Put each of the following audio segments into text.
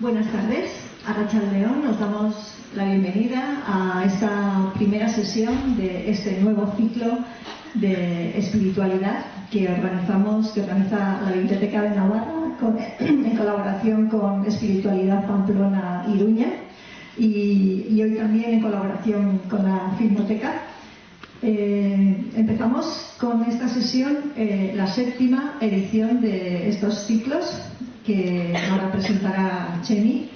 Buenas tardes, Arratsaldeon. Nos damos la bienvenida a esta primera sesión de este nuevo ciclo de espiritualidad que organiza la Biblioteca de Navarra en colaboración con Espiritualidad Pamplona Iruña y hoy también en colaboración con la Filmoteca. Empezamos con esta sesión, la séptima edición de estos ciclos que ahora presentará Chemi,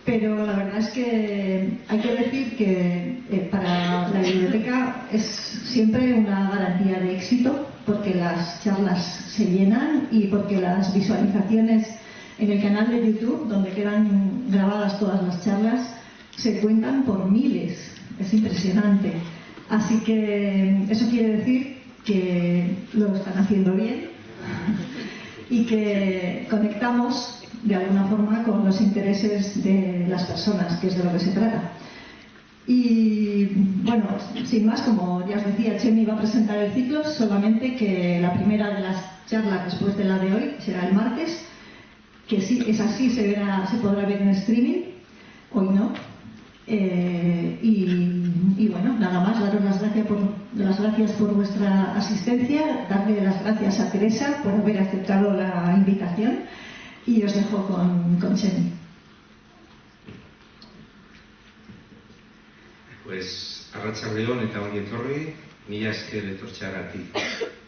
pero la verdad es que hay que decir que para la biblioteca es siempre una garantía de éxito, porque las charlas se llenan y porque las visualizaciones en el canal de YouTube, donde quedan grabadas todas las charlas, se cuentan por miles. Es impresionante. Así que eso quiere decir que lo están haciendo bien y que conectamos de alguna forma con los intereses de las personas, que es de lo que se trata. Y bueno, sin más, como ya os decía, Chemi va a presentar el ciclo, solamente que la primera de las charlas después de la de hoy será el martes, que sí, es así, se podrá ver en streaming, hoy no. Y bueno, nada más, daros las gracias por vuestra asistencia, darle las gracias a Teresa por haber aceptado la invitación y os dejo con Chemi. Pues Arratsaldeon eta ongi etorri, mila esker etortzeagatik.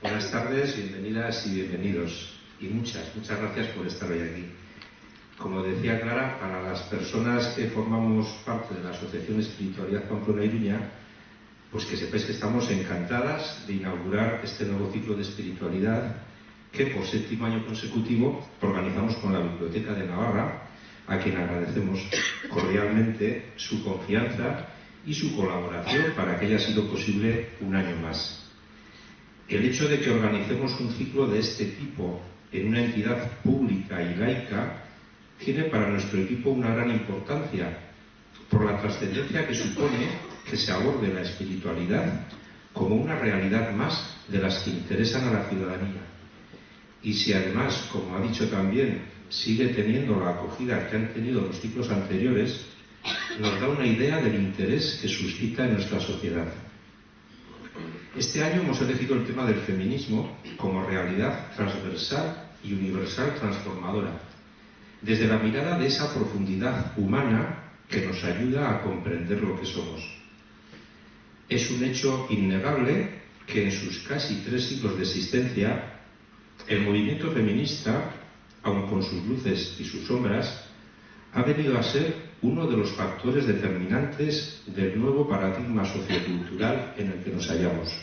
Buenas tardes, bienvenidas y bienvenidos, y muchas gracias por estar hoy aquí. Como decía Clara, para las personas que formamos parte de la Asociación Espiritualidad Pamplona Iruña, pues que sepáis que estamos encantadas de inaugurar este nuevo ciclo de espiritualidad que por 7º año consecutivo organizamos con la Biblioteca de Navarra, a quien agradecemos cordialmente su confianza y su colaboración para que haya sido posible un año más. El hecho de que organicemos un ciclo de este tipo en una entidad pública y laica tiene para nuestro equipo una gran importancia por la trascendencia que supone que se aborde la espiritualidad como una realidad más de las que interesan a la ciudadanía. Y si además, como ha dicho también, sigue teniendo la acogida que han tenido los ciclos anteriores, nos da una idea del interés que suscita en nuestra sociedad. Este año hemos elegido el tema del feminismo como realidad transversal y universal transformadora, desde la mirada de esa profundidad humana que nos ayuda a comprender lo que somos. Es un hecho innegable que en sus casi 3 siglos de existencia, el movimiento feminista, aun con sus luces y sus sombras, ha venido a ser uno de los factores determinantes del nuevo paradigma sociocultural en el que nos hallamos.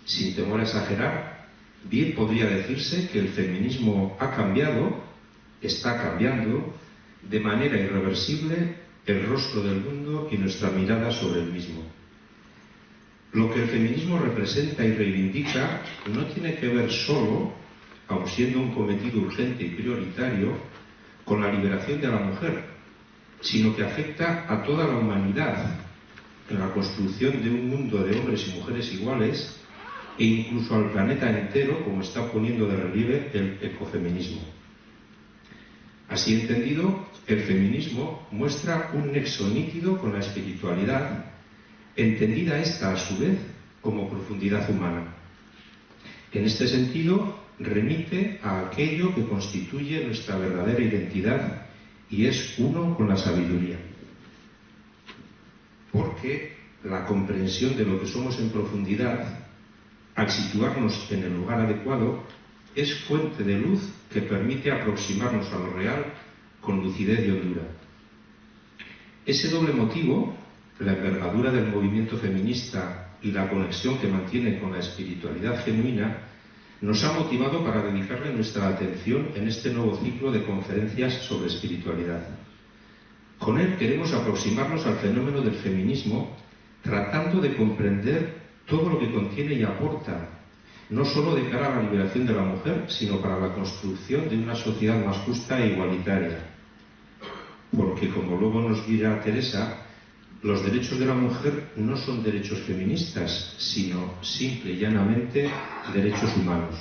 Sin temor a exagerar, bien podría decirse que el feminismo ha cambiado, está cambiando de manera irreversible el rostro del mundo y nuestra mirada sobre el mismo. Lo que el feminismo representa y reivindica no tiene que ver solo, aun siendo un cometido urgente y prioritario, con la liberación de la mujer, sino que afecta a toda la humanidad en la construcción de un mundo de hombres y mujeres iguales e incluso al planeta entero, como está poniendo de relieve el ecofeminismo. Así entendido, el feminismo muestra un nexo nítido con la espiritualidad, entendida esta a su vez como profundidad humana. En este sentido, remite a aquello que constituye nuestra verdadera identidad y es uno con la sabiduría. Porque la comprensión de lo que somos en profundidad, al situarnos en el lugar adecuado, es fuente de luz que permite aproximarnos a lo real con lucidez y hondura. Ese doble motivo, la envergadura del movimiento feminista y la conexión que mantiene con la espiritualidad genuina, nos ha motivado para dedicarle nuestra atención en este nuevo ciclo de conferencias sobre espiritualidad. Con él queremos aproximarnos al fenómeno del feminismo, tratando de comprender todo lo que contiene y aporta, no solo de cara a la liberación de la mujer, sino para la construcción de una sociedad más justa e igualitaria. Porque, como luego nos dirá Teresa, los derechos de la mujer no son derechos feministas, sino simple y llanamente derechos humanos.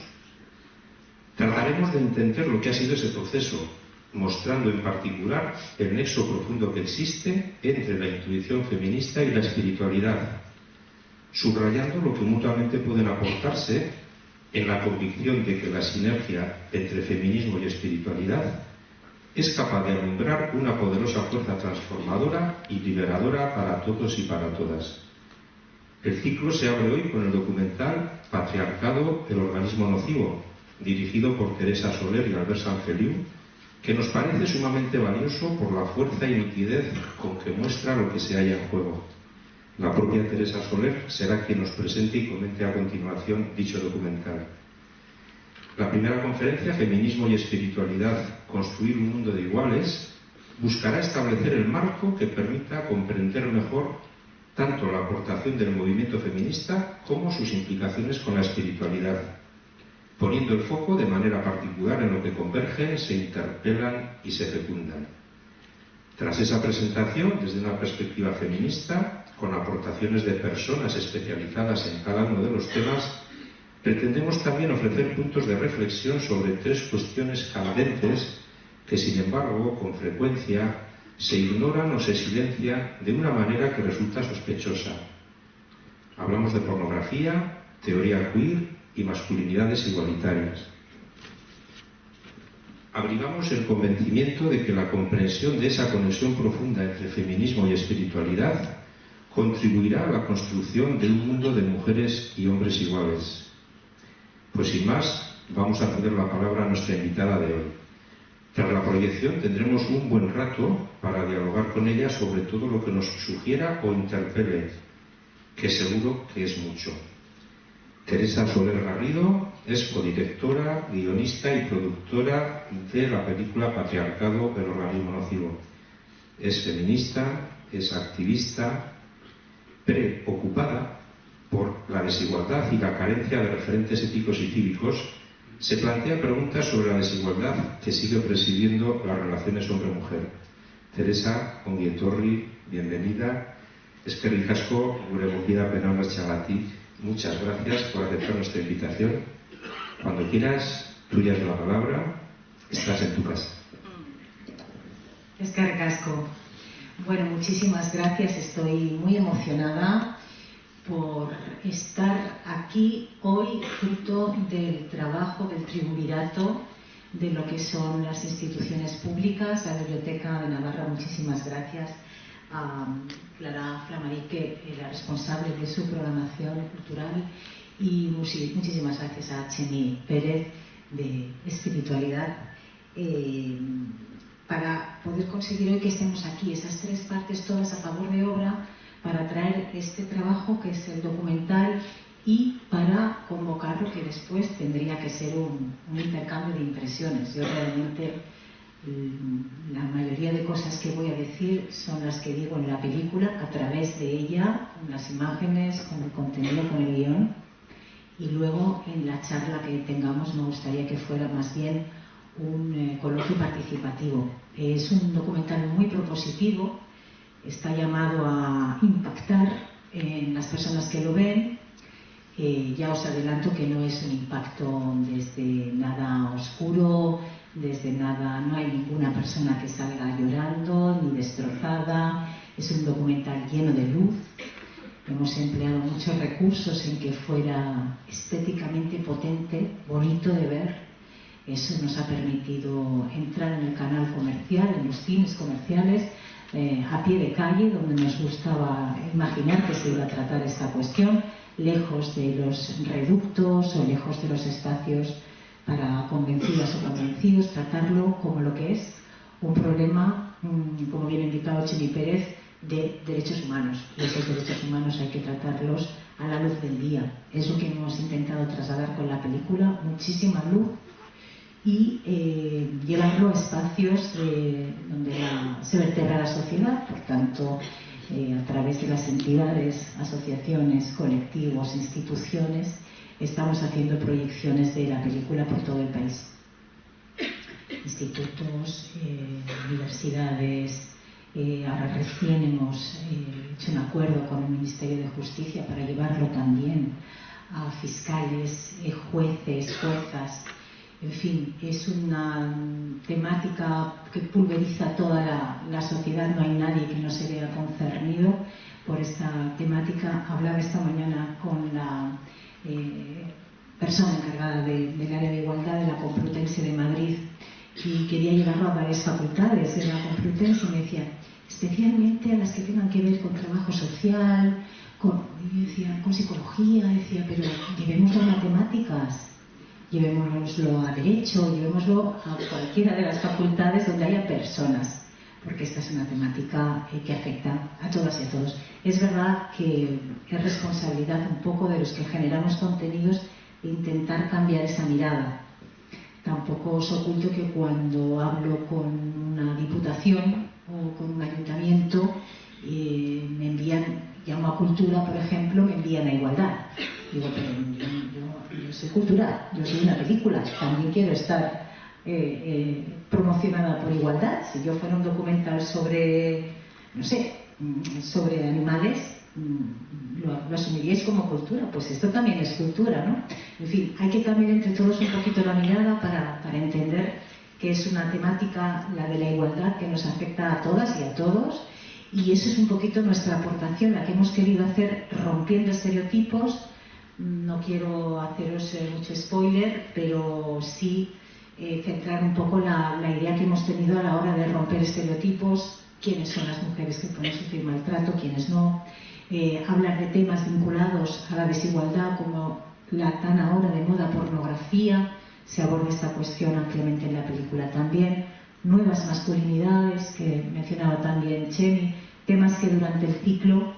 Trataremos de entender lo que ha sido ese proceso, mostrando en particular el nexo profundo que existe entre la intuición feminista y la espiritualidad, subrayando lo que mutuamente pueden aportarse en la convicción de que la sinergia entre feminismo y espiritualidad es capaz de alumbrar una poderosa fuerza transformadora y liberadora para todos y para todas. El ciclo se abre hoy con el documental Patriarcado, el organismo nocivo, dirigido por Teresa Soler y Albert Sanfeliu, que nos parece sumamente valioso por la fuerza y nitidez con que muestra lo que se halla en juego. La propia Teresa Soler será quien nos presente y comente a continuación dicho documental. La primera conferencia, Feminismo y Espiritualidad, construir un mundo de iguales, buscará establecer el marco que permita comprender mejor tanto la aportación del movimiento feminista como sus implicaciones con la espiritualidad, poniendo el foco de manera particular en lo que convergen, se interpelan y se fecundan. Tras esa presentación, desde una perspectiva feminista, con aportaciones de personas especializadas en cada uno de los temas, pretendemos también ofrecer puntos de reflexión sobre 3 cuestiones candentes que, sin embargo, con frecuencia se ignoran o se silencian de una manera que resulta sospechosa. Hablamos de pornografía, teoría queer y masculinidades igualitarias. Abrigamos el convencimiento de que la comprensión de esa conexión profunda entre feminismo y espiritualidad contribuirá a la construcción de un mundo de mujeres y hombres iguales. Pues sin más, vamos a ceder la palabra a nuestra invitada de hoy. Tras la proyección tendremos un buen rato para dialogar con ella sobre todo lo que nos sugiera o interpele, que seguro que es mucho. Teresa Soler Garrido es codirectora, guionista y productora de la película Patriarcado, el organismo nocivo. Es feminista, es activista, preocupada por la desigualdad y la carencia de referentes éticos y cívicos. Se plantea preguntas sobre la desigualdad que sigue presidiendo las relaciones hombre-mujer. Teresa, ongi etorri, bienvenida. Eskerrik asko, gure gonbida benaulatxagatik. Muchas gracias por aceptar nuestra invitación. Cuando quieras, tuya es la palabra. Estás en tu casa. Eskerrik asko. Bueno, muchísimas gracias. Estoy muy emocionada por estar aquí hoy, fruto del trabajo del triunvirato de lo que son las instituciones públicas, la Biblioteca de Navarra. Muchísimas gracias a Clara Flamarique, la responsable de su programación cultural, y muchísimas gracias a Chemi Pérez de Espiritualidad, para poder conseguir hoy que estemos aquí, esas 3 partes todas a favor de obra, para traer este trabajo que es el documental y para convocar lo que después tendría que ser un intercambio de impresiones. Yo realmente la mayoría de cosas que voy a decir son las que digo en la película, a través de ella, con las imágenes, con el contenido, con el guión, y luego en la charla que tengamos me gustaría que fuera más bien un coloquio participativo. Es un documental muy propositivo, está llamado a impactar en las personas que lo ven. Ya os adelanto que no es un impacto desde nada oscuro, desde nada, no hay ninguna persona que salga llorando ni destrozada. Es un documental lleno de luz. Hemos empleado muchos recursos en que fuera estéticamente potente, bonito de ver. Eso nos ha permitido entrar en el canal comercial, en los cines comerciales, a pie de calle, donde nos gustaba imaginar que se iba a tratar esta cuestión, lejos de los reductos o lejos de los espacios para convencidas o convencidos, tratarlo como lo que es un problema, como bien indicado Chemi Pérez, de derechos humanos. Y esos derechos humanos hay que tratarlos a la luz del día. Es lo que hemos intentado trasladar con la película, muchísima luz, y llevarlo a espacios donde se vertebra la sociedad. Por tanto, a través de las entidades, asociaciones, colectivos, instituciones, estamos haciendo proyecciones de la película por todo el país. Institutos, universidades. Ahora recién hemos hecho un acuerdo con el Ministerio de Justicia para llevarlo también a fiscales, jueces, juezas, En fin, es una temática que pulveriza toda la sociedad, no hay nadie que no se vea concernido por esta temática. Hablaba esta mañana con la persona encargada del área de igualdad de la Complutense de Madrid y quería llevarlo a varias facultades de la Complutense y me decía, especialmente a las que tengan que ver con trabajo social, con psicología, decía, pero llevémoslo a matemáticas, llevémoslo a derecho, llevémoslo a cualquiera de las facultades donde haya personas, porque esta es una temática que afecta a todas y a todos. Es verdad que es responsabilidad un poco de los que generamos contenidos de intentar cambiar esa mirada. Tampoco os oculto que cuando hablo con una diputación o con un ayuntamiento, me envían, llamo a cultura, por ejemplo, me envían a igualdad. Digo, pero yo soy cultural, yo soy una película, también quiero estar promocionada por igualdad. Si yo fuera un documental sobre, no sé, sobre animales, lo asumiríais como cultura, pues esto también es cultura, ¿no? En fin, hay que cambiar entre todos un poquito la mirada para entender que es una temática, la de la igualdad, que nos afecta a todas y a todos, y eso es un poquito nuestra aportación, la que hemos querido hacer rompiendo estereotipos. No quiero haceros mucho spoiler, pero sí centrar un poco la idea que hemos tenido a la hora de romper estereotipos, quiénes son las mujeres que pueden sufrir maltrato, quiénes no, hablar de temas vinculados a la desigualdad como la tan ahora de moda pornografía, se aborda esta cuestión ampliamente en la película también, nuevas masculinidades, que mencionaba también Chemi, temas que durante el ciclo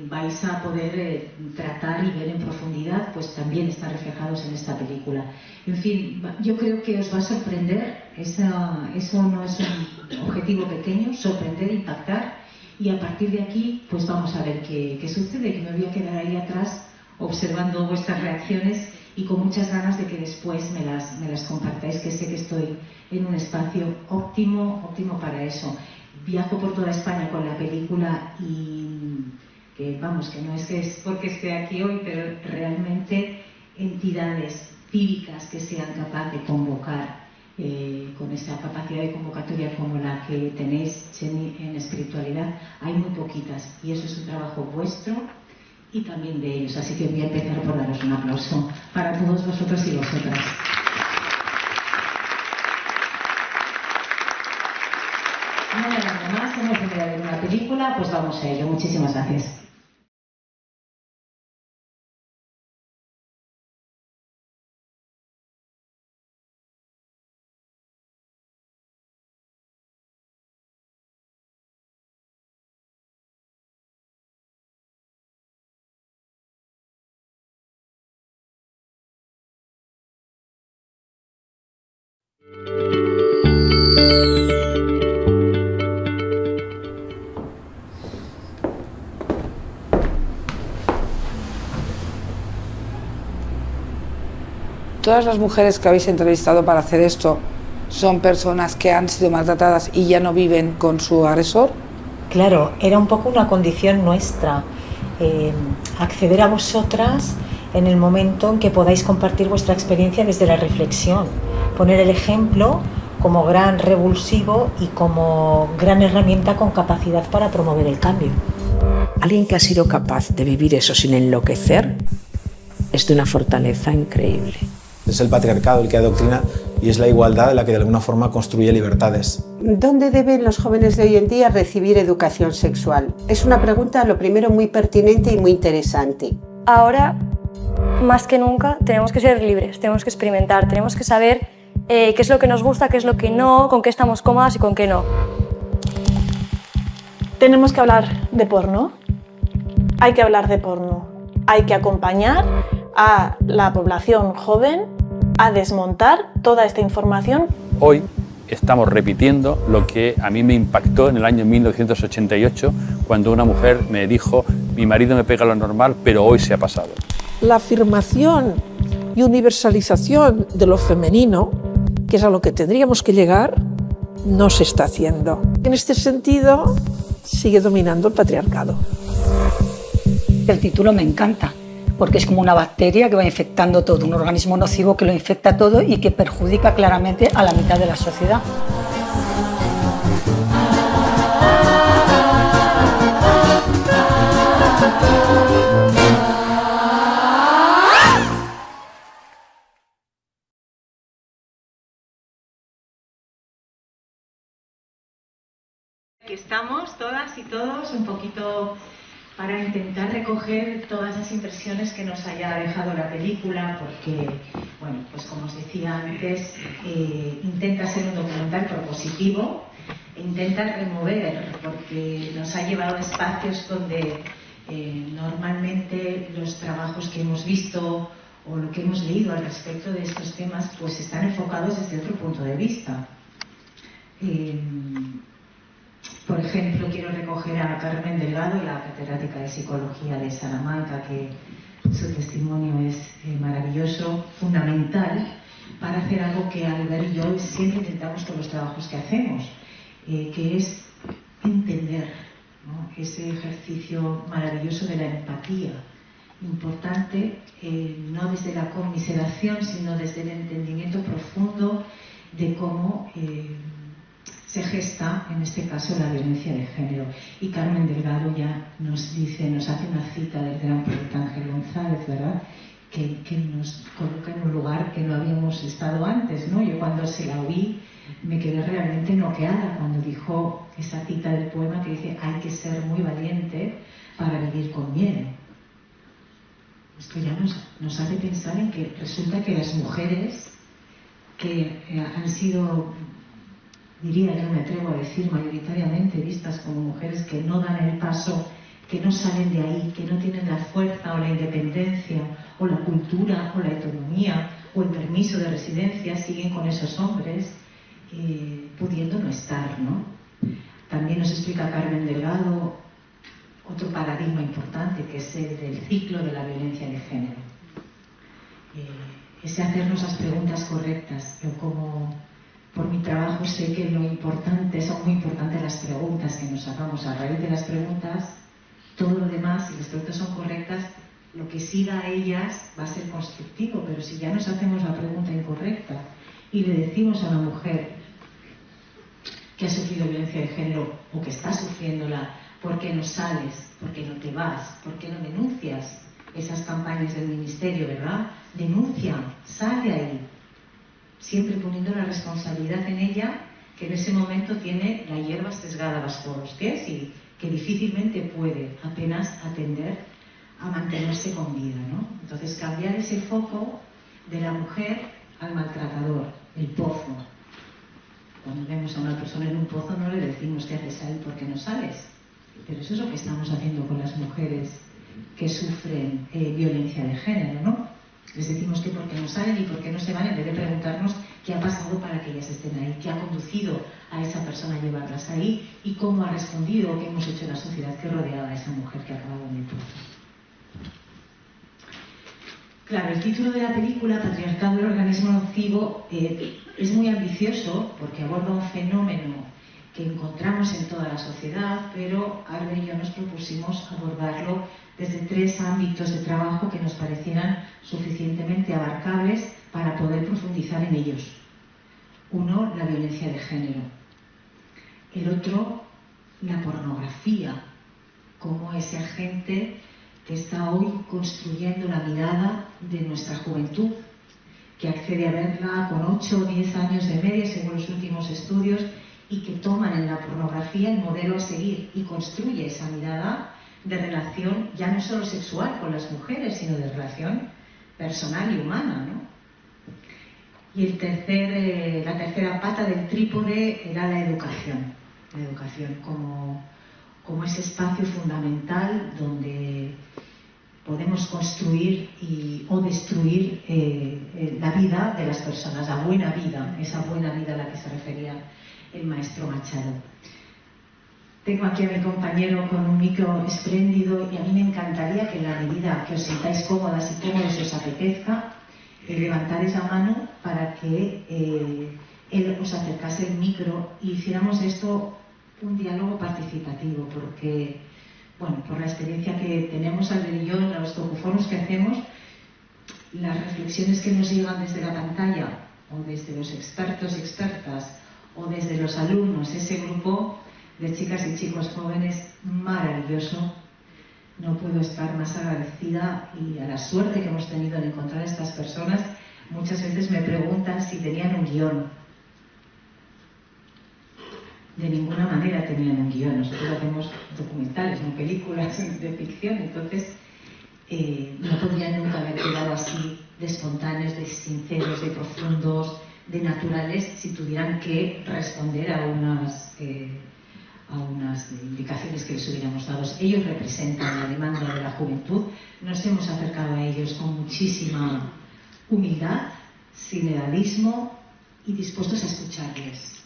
vais a poder tratar y ver en profundidad, pues también están reflejados en esta película. En fin, yo creo que os va a sorprender, eso no es un objetivo pequeño, sorprender, impactar, y a partir de aquí pues vamos a ver qué sucede, que me voy a quedar ahí atrás observando vuestras reacciones y con muchas ganas de que después me las compartáis, que sé que estoy en un espacio óptimo para eso. Viajo por toda España con la película y que vamos, que no es que es porque esté aquí hoy, pero realmente entidades cívicas que sean capaces de convocar con esa capacidad de convocatoria como la que tenéis, Chemi, en espiritualidad, hay muy poquitas, y eso es un trabajo vuestro y también de ellos, así que voy a empezar por daros un aplauso para todos vosotros y vosotras. No me alargo más, hemos venido a ver una película, pues vamos a ello. Muchísimas gracias. Todas las mujeres que habéis entrevistado para hacer esto son personas que han sido maltratadas y ya no viven con su agresor. Claro, era un poco una condición nuestra, acceder a vosotras en el momento en que podáis compartir vuestra experiencia desde la reflexión, poner el ejemplo como gran revulsivo y como gran herramienta con capacidad para promover el cambio. Alguien que ha sido capaz de vivir eso sin enloquecer es de una fortaleza increíble. Es el patriarcado el que adoctrina y es la igualdad la que de alguna forma construye libertades. ¿Dónde deben los jóvenes de hoy en día recibir educación sexual? Es una pregunta, lo primero, muy pertinente y muy interesante. Ahora, más que nunca, tenemos que ser libres, tenemos que experimentar, tenemos que saber qué es lo que nos gusta, qué es lo que no, con qué estamos cómodas y con qué no. Tenemos que hablar de porno. Hay que hablar de porno. Hay que acompañar a la población joven a desmontar toda esta información. Hoy estamos repitiendo lo que a mí me impactó en el año 1988, cuando una mujer me dijo: mi marido me pega lo normal, pero hoy se ha pasado. La afirmación y universalización de lo femenino, que es a lo que tendríamos que llegar, no se está haciendo. En este sentido, sigue dominando el patriarcado. El título me encanta, porque es como una bacteria que va infectando todo, un organismo nocivo que lo infecta todo y que perjudica claramente a la mitad de la sociedad. Aquí estamos todas y todos un poquito para intentar recoger todas las impresiones que nos haya dejado la película, porque, bueno, pues como os decía antes, intenta ser un documental propositivo, intenta remover, porque nos ha llevado a espacios donde normalmente los trabajos que hemos visto o lo que hemos leído al respecto de estos temas pues están enfocados desde otro punto de vista. Por ejemplo, quiero recoger a Carmen Delgado, la catedrática de Psicología de Salamanca, que su testimonio es maravilloso, fundamental, para hacer algo que Albert y yo siempre intentamos con los trabajos que hacemos, que es entender, ¿no? Ese ejercicio maravilloso de la empatía, importante, no desde la conmiseración, sino desde el entendimiento profundo de cómo se gesta, en este caso, la violencia de género. Y Carmen Delgado ya nos dice, nos hace una cita del gran poeta Ángel González, ¿verdad?, que nos coloca en un lugar que no habíamos estado antes, ¿no? Yo cuando se la oí me quedé realmente noqueada cuando dijo esa cita del poema que dice: hay que ser muy valiente para vivir con miedo. Esto ya nos hace pensar en que resulta que las mujeres que han sido, diría, yo me atrevo a decir, mayoritariamente vistas como mujeres que no dan el paso, que no salen de ahí, que no tienen la fuerza o la independencia o la cultura o la autonomía o el permiso de residencia, siguen con esos hombres pudiendo no estar, ¿no? También nos explica Carmen Delgado otro paradigma importante, que es el del ciclo de la violencia de género. Ese hacernos las preguntas correctas. Yo, como por mi trabajo, sé que lo importante, son muy importantes las preguntas que nos hagamos. A raíz de las preguntas, todo lo demás, si las preguntas son correctas, lo que siga a ellas va a ser constructivo. Pero si ya nos hacemos la pregunta incorrecta y le decimos a una mujer que ha sufrido violencia de género o que está sufriéndola: ¿por qué no sales? ¿Por qué no te vas? ¿Por qué no denuncias esas campañas del ministerio, verdad? Denuncia, sal de ahí. Siempre poniendo la responsabilidad en ella, que en ese momento tiene la hierba sesgada bajo los pies y que difícilmente puede apenas atender a mantenerse con vida, ¿no? Entonces, cambiar ese foco de la mujer al maltratador, el pozo. Cuando vemos a una persona en un pozo no le decimos: ¿qué haces ahí? ¿Por qué no sales? Pero eso es lo que estamos haciendo con las mujeres que sufren violencia de género, ¿no? Les decimos que por qué no salen y por qué no se van, en vez de preguntarnos qué ha pasado para que ellas estén ahí, qué ha conducido a esa persona a llevarlas ahí y cómo ha respondido o qué hemos hecho en la sociedad que rodeaba a esa mujer que ha acabado en el pozo. Claro, el título de la película, Patriarcado del organismo nocivo, es muy ambicioso porque aborda un fenómeno que encontramos en toda la sociedad, pero Albert y yo nos propusimos abordarlo desde 3 ámbitos de trabajo que nos parecieran suficientemente abarcables para poder profundizar en ellos. Uno, la violencia de género. El otro, la pornografía, como ese agente que está hoy construyendo la mirada de nuestra juventud, que accede a verla con 8 o 10 años de media, según los últimos estudios, y que toman en la pornografía el modelo a seguir y construye esa mirada de relación ya no solo sexual con las mujeres, sino de relación personal y humana, ¿no? Y la tercera pata del trípode era la educación como ese espacio fundamental donde podemos construir o destruir la vida de las personas, la buena vida, esa buena vida a la que se refería el maestro Machado. Tengo aquí a mi compañero con un micro espléndido y a mí me encantaría que en la medida que os sintáis cómodas y cómodos os apetezca, levantaréis la mano para que él os acercase el micro y hiciéramos esto un diálogo participativo, porque bueno, por la experiencia que tenemos, Albert y yo, en los docuforos que hacemos, las reflexiones que nos llegan desde la pantalla, o desde los expertos y expertas, o desde los alumnos, ese grupo de chicas y chicos jóvenes maravilloso. No puedo estar más agradecida, y a la suerte que hemos tenido en encontrar a estas personas. Muchas veces me preguntan si tenían un guión. De ninguna manera tenían un guión. Nosotros hacemos documentales, no películas de ficción, entonces no podrían nunca haber quedado así de espontáneos, de sinceros, de profundos, de naturales, si tuvieran que responder a unas indicaciones que les hubiéramos dado. Ellos representan la demanda de la juventud. Nos hemos acercado a ellos con muchísima humildad, sin edadismo, y dispuestos a escucharles,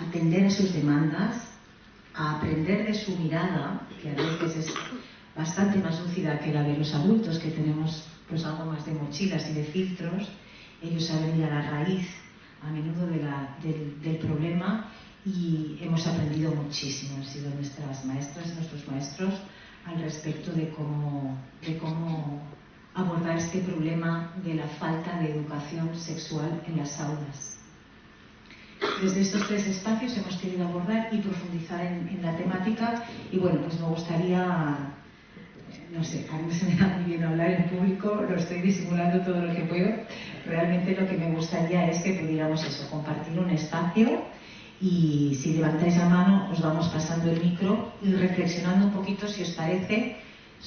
a atender a sus demandas, a aprender de su mirada, que a veces es bastante más lúcida que la de los adultos, que tenemos pues algo más de mochilas y de filtros. Ellos saben ir a la raíz a menudo del problema, y hemos aprendido muchísimo. Han sido nuestras maestras y nuestros maestros al respecto de cómo abordar este problema de la falta de educación sexual en las aulas. Desde estos 3 espacios hemos querido abordar y profundizar en la temática, y bueno, pues me gustaría, no sé, a mí se me da muy bien hablar en público, lo estoy disimulando todo lo que puedo. Realmente lo que me gustaría es que pudiéramos eso, compartir un espacio, y si levantáis la mano os vamos pasando el micro y reflexionando un poquito, si os parece,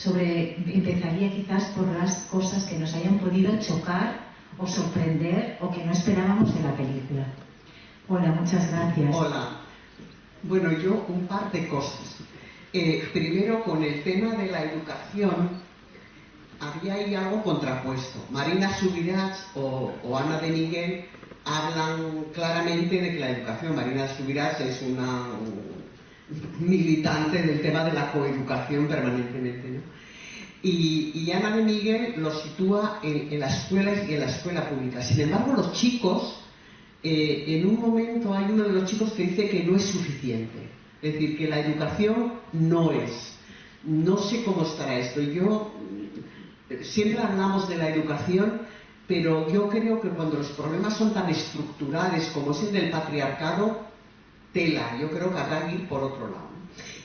empezaría quizás por las cosas que nos hayan podido chocar o sorprender o que no esperábamos de la película. Hola, muchas gracias. Hola. Bueno, yo un par de cosas. Primero, con el tema de la educación, había ahí algo contrapuesto. Marina Subirats o Ana de Miguel hablan claramente de que la educación, Marina Subirats es una militante del tema de la coeducación permanentemente, ¿no? Y Ana de Miguel lo sitúa en las escuelas y en la escuela pública. Sin embargo, los chicos, en un momento hay uno de los chicos que dice que no es suficiente. Es decir, que la educación no es. No sé cómo estará esto. Siempre hablamos de la educación, pero yo creo que cuando los problemas son tan estructurales como es el del patriarcado, tela. Yo creo que habrá que ir por otro lado.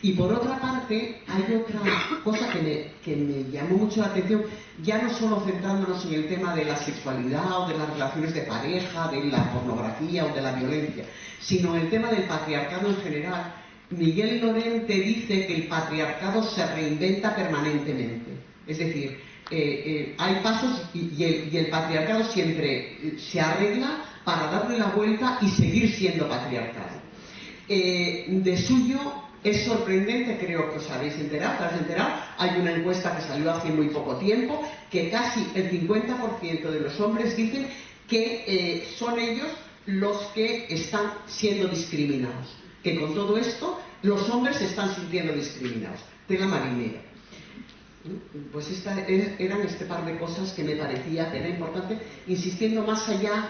Y por otra parte, hay otra cosa que me llamó mucho la atención, ya no solo centrándonos en el tema de la sexualidad o de las relaciones de pareja, de la pornografía o de la violencia, sino el tema del patriarcado en general. Miguel Lorente dice que el patriarcado se reinventa permanentemente. Es decir, hay pasos y el patriarcado siempre se arregla para darle la vuelta y seguir siendo patriarcado. De suyo es sorprendente, creo que os habéis enterado, hay una encuesta que salió hace muy poco tiempo, que casi el 50% de los hombres dicen que son ellos los que están siendo discriminados. Que con todo esto los hombres se están sintiendo discriminados. Tela marinera. Pues eran este par de cosas que me parecía que era importante, insistiendo más allá,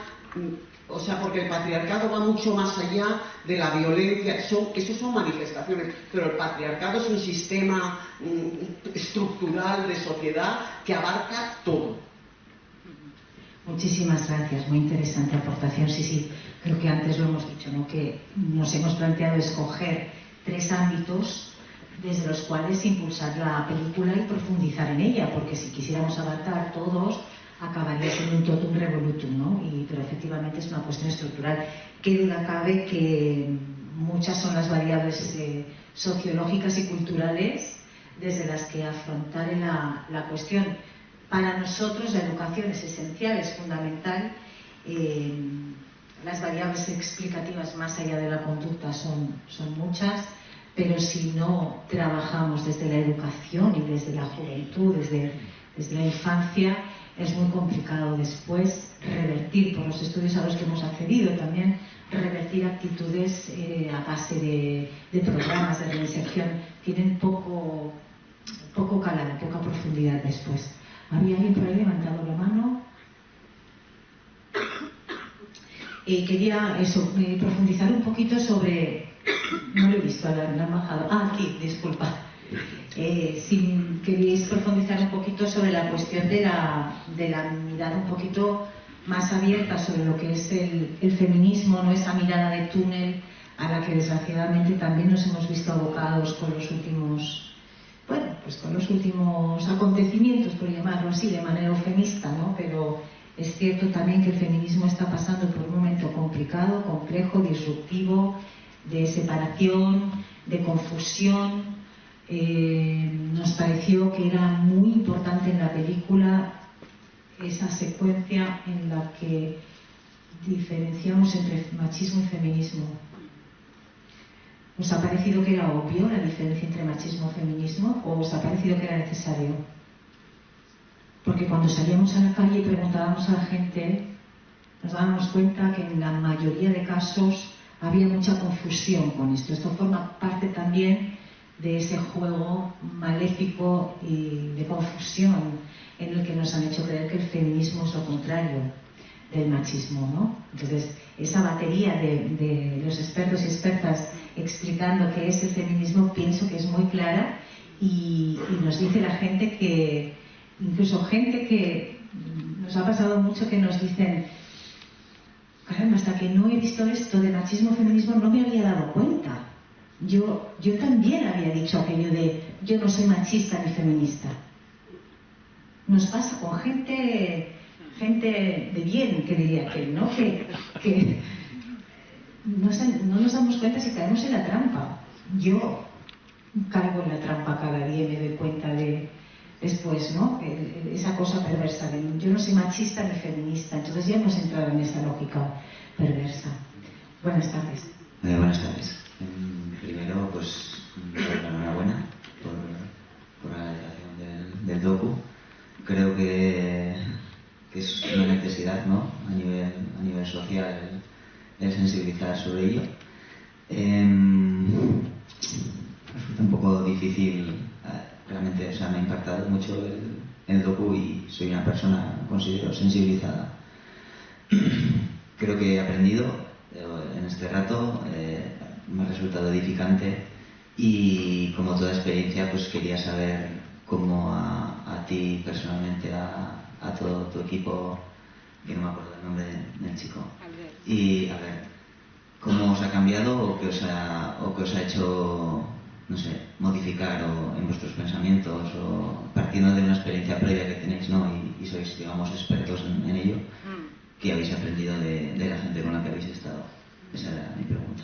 o sea, porque el patriarcado va mucho más allá de la violencia, eso son manifestaciones, pero el patriarcado es un sistema estructural de sociedad que abarca todo. Muchísimas gracias, muy interesante aportación. Sí, creo que antes lo hemos dicho, ¿no? Que nos hemos planteado escoger 3 ámbitos desde los cuales impulsar la película y profundizar en ella, porque si quisiéramos abarcar todos, acabaría siendo un totum revolutum, ¿no? Pero efectivamente es una cuestión estructural. Qué duda cabe que muchas son las variables sociológicas y culturales desde las que afrontar la cuestión. Para nosotros la educación es esencial, es fundamental. Las variables explicativas más allá de la conducta son muchas, pero si no trabajamos desde la educación y desde la juventud, desde la infancia, es muy complicado después revertir, por los estudios a los que hemos accedido también, revertir actitudes a base de programas de reinserción. Tienen poco calado, poca profundidad después. ¿Había alguien por ahí levantado la mano? Quería profundizar un poquito sobre... No lo he visto, la han bajado. Aquí, disculpa. Si queréis profundizar un poquito sobre la cuestión de la mirada un poquito más abierta sobre lo que es el feminismo, no esa mirada de túnel a la que desgraciadamente también nos hemos visto abocados con los últimos, bueno, pues con los últimos acontecimientos, por llamarlo así, de manera eufemista, ¿no? Pero es cierto también que el feminismo está pasando por un momento complicado, complejo, disruptivo, de separación, de confusión. Nos pareció que era muy importante en la película esa secuencia en la que diferenciamos entre machismo y feminismo. ¿Os ha parecido que era obvio la diferencia entre machismo y feminismo o os ha parecido que era necesario? Porque cuando salíamos a la calle y preguntábamos a la gente, nos dábamos cuenta que en la mayoría de casos había mucha confusión con esto. Esto forma parte también de ese juego maléfico y de confusión en el que nos han hecho creer que el feminismo es lo contrario del machismo, ¿no? Entonces, esa batería de los expertos y expertas explicando qué es el feminismo, pienso que es muy clara y nos dice la gente que, incluso gente que nos ha pasado mucho que nos dicen, caramba, hasta que no he visto esto de machismo y feminismo no me había dado cuenta. Yo también había dicho aquello de yo no soy machista ni feminista. Nos pasa con gente de bien, que diría aquel, ¿no? Que no nos damos cuenta si caemos en la trampa. Yo caigo en la trampa cada día y me doy cuenta de después, ¿no? Esa cosa perversa de yo no soy machista ni feminista. Entonces ya hemos entrado en esa lógica perversa. Buenas tardes. Buenas tardes. Primero, pues, la enhorabuena por la realización del docu. Creo que es una necesidad, ¿no? A nivel social el sensibilizar sobre ello. Resulta un poco difícil, realmente, o sea, me ha impactado mucho el docu y soy una persona, considero, sensibilizada. Creo que he aprendido en este rato, me ha resultado edificante y como toda experiencia pues quería saber cómo a ti personalmente, a todo tu equipo, que no me acuerdo el nombre del chico, y a ver cómo os ha cambiado o qué os ha hecho, no sé, modificar en vuestros pensamientos o partiendo de una experiencia previa que tenéis, ¿no? Y sois, digamos, expertos en ello, ¿qué habéis aprendido de la gente con la que habéis estado? Esa era mi pregunta.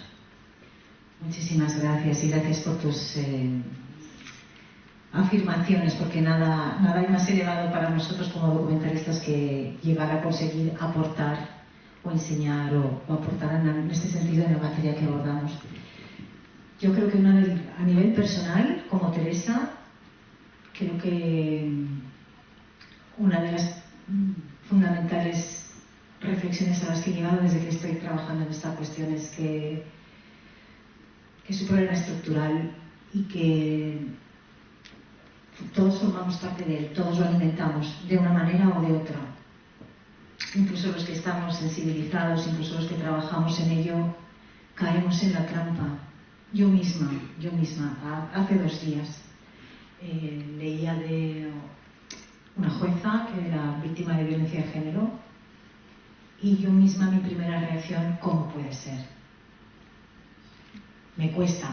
Muchísimas gracias y gracias por tus afirmaciones, porque nada hay más elevado para nosotros como documentalistas que llegar a conseguir aportar o enseñar o aportar en este sentido en la materia que abordamos. Yo creo que a nivel personal, como Teresa, creo que una de las fundamentales reflexiones a las que he llegado desde que estoy trabajando en esta cuestión es que es un problema estructural y que todos formamos parte de él, todos lo alimentamos de una manera o de otra. Incluso los que estamos sensibilizados, incluso los que trabajamos en ello, caemos en la trampa. Yo misma, hace 2 días leía de una jueza que era víctima de violencia de género y yo misma mi primera reacción, ¿cómo puede ser? Me cuesta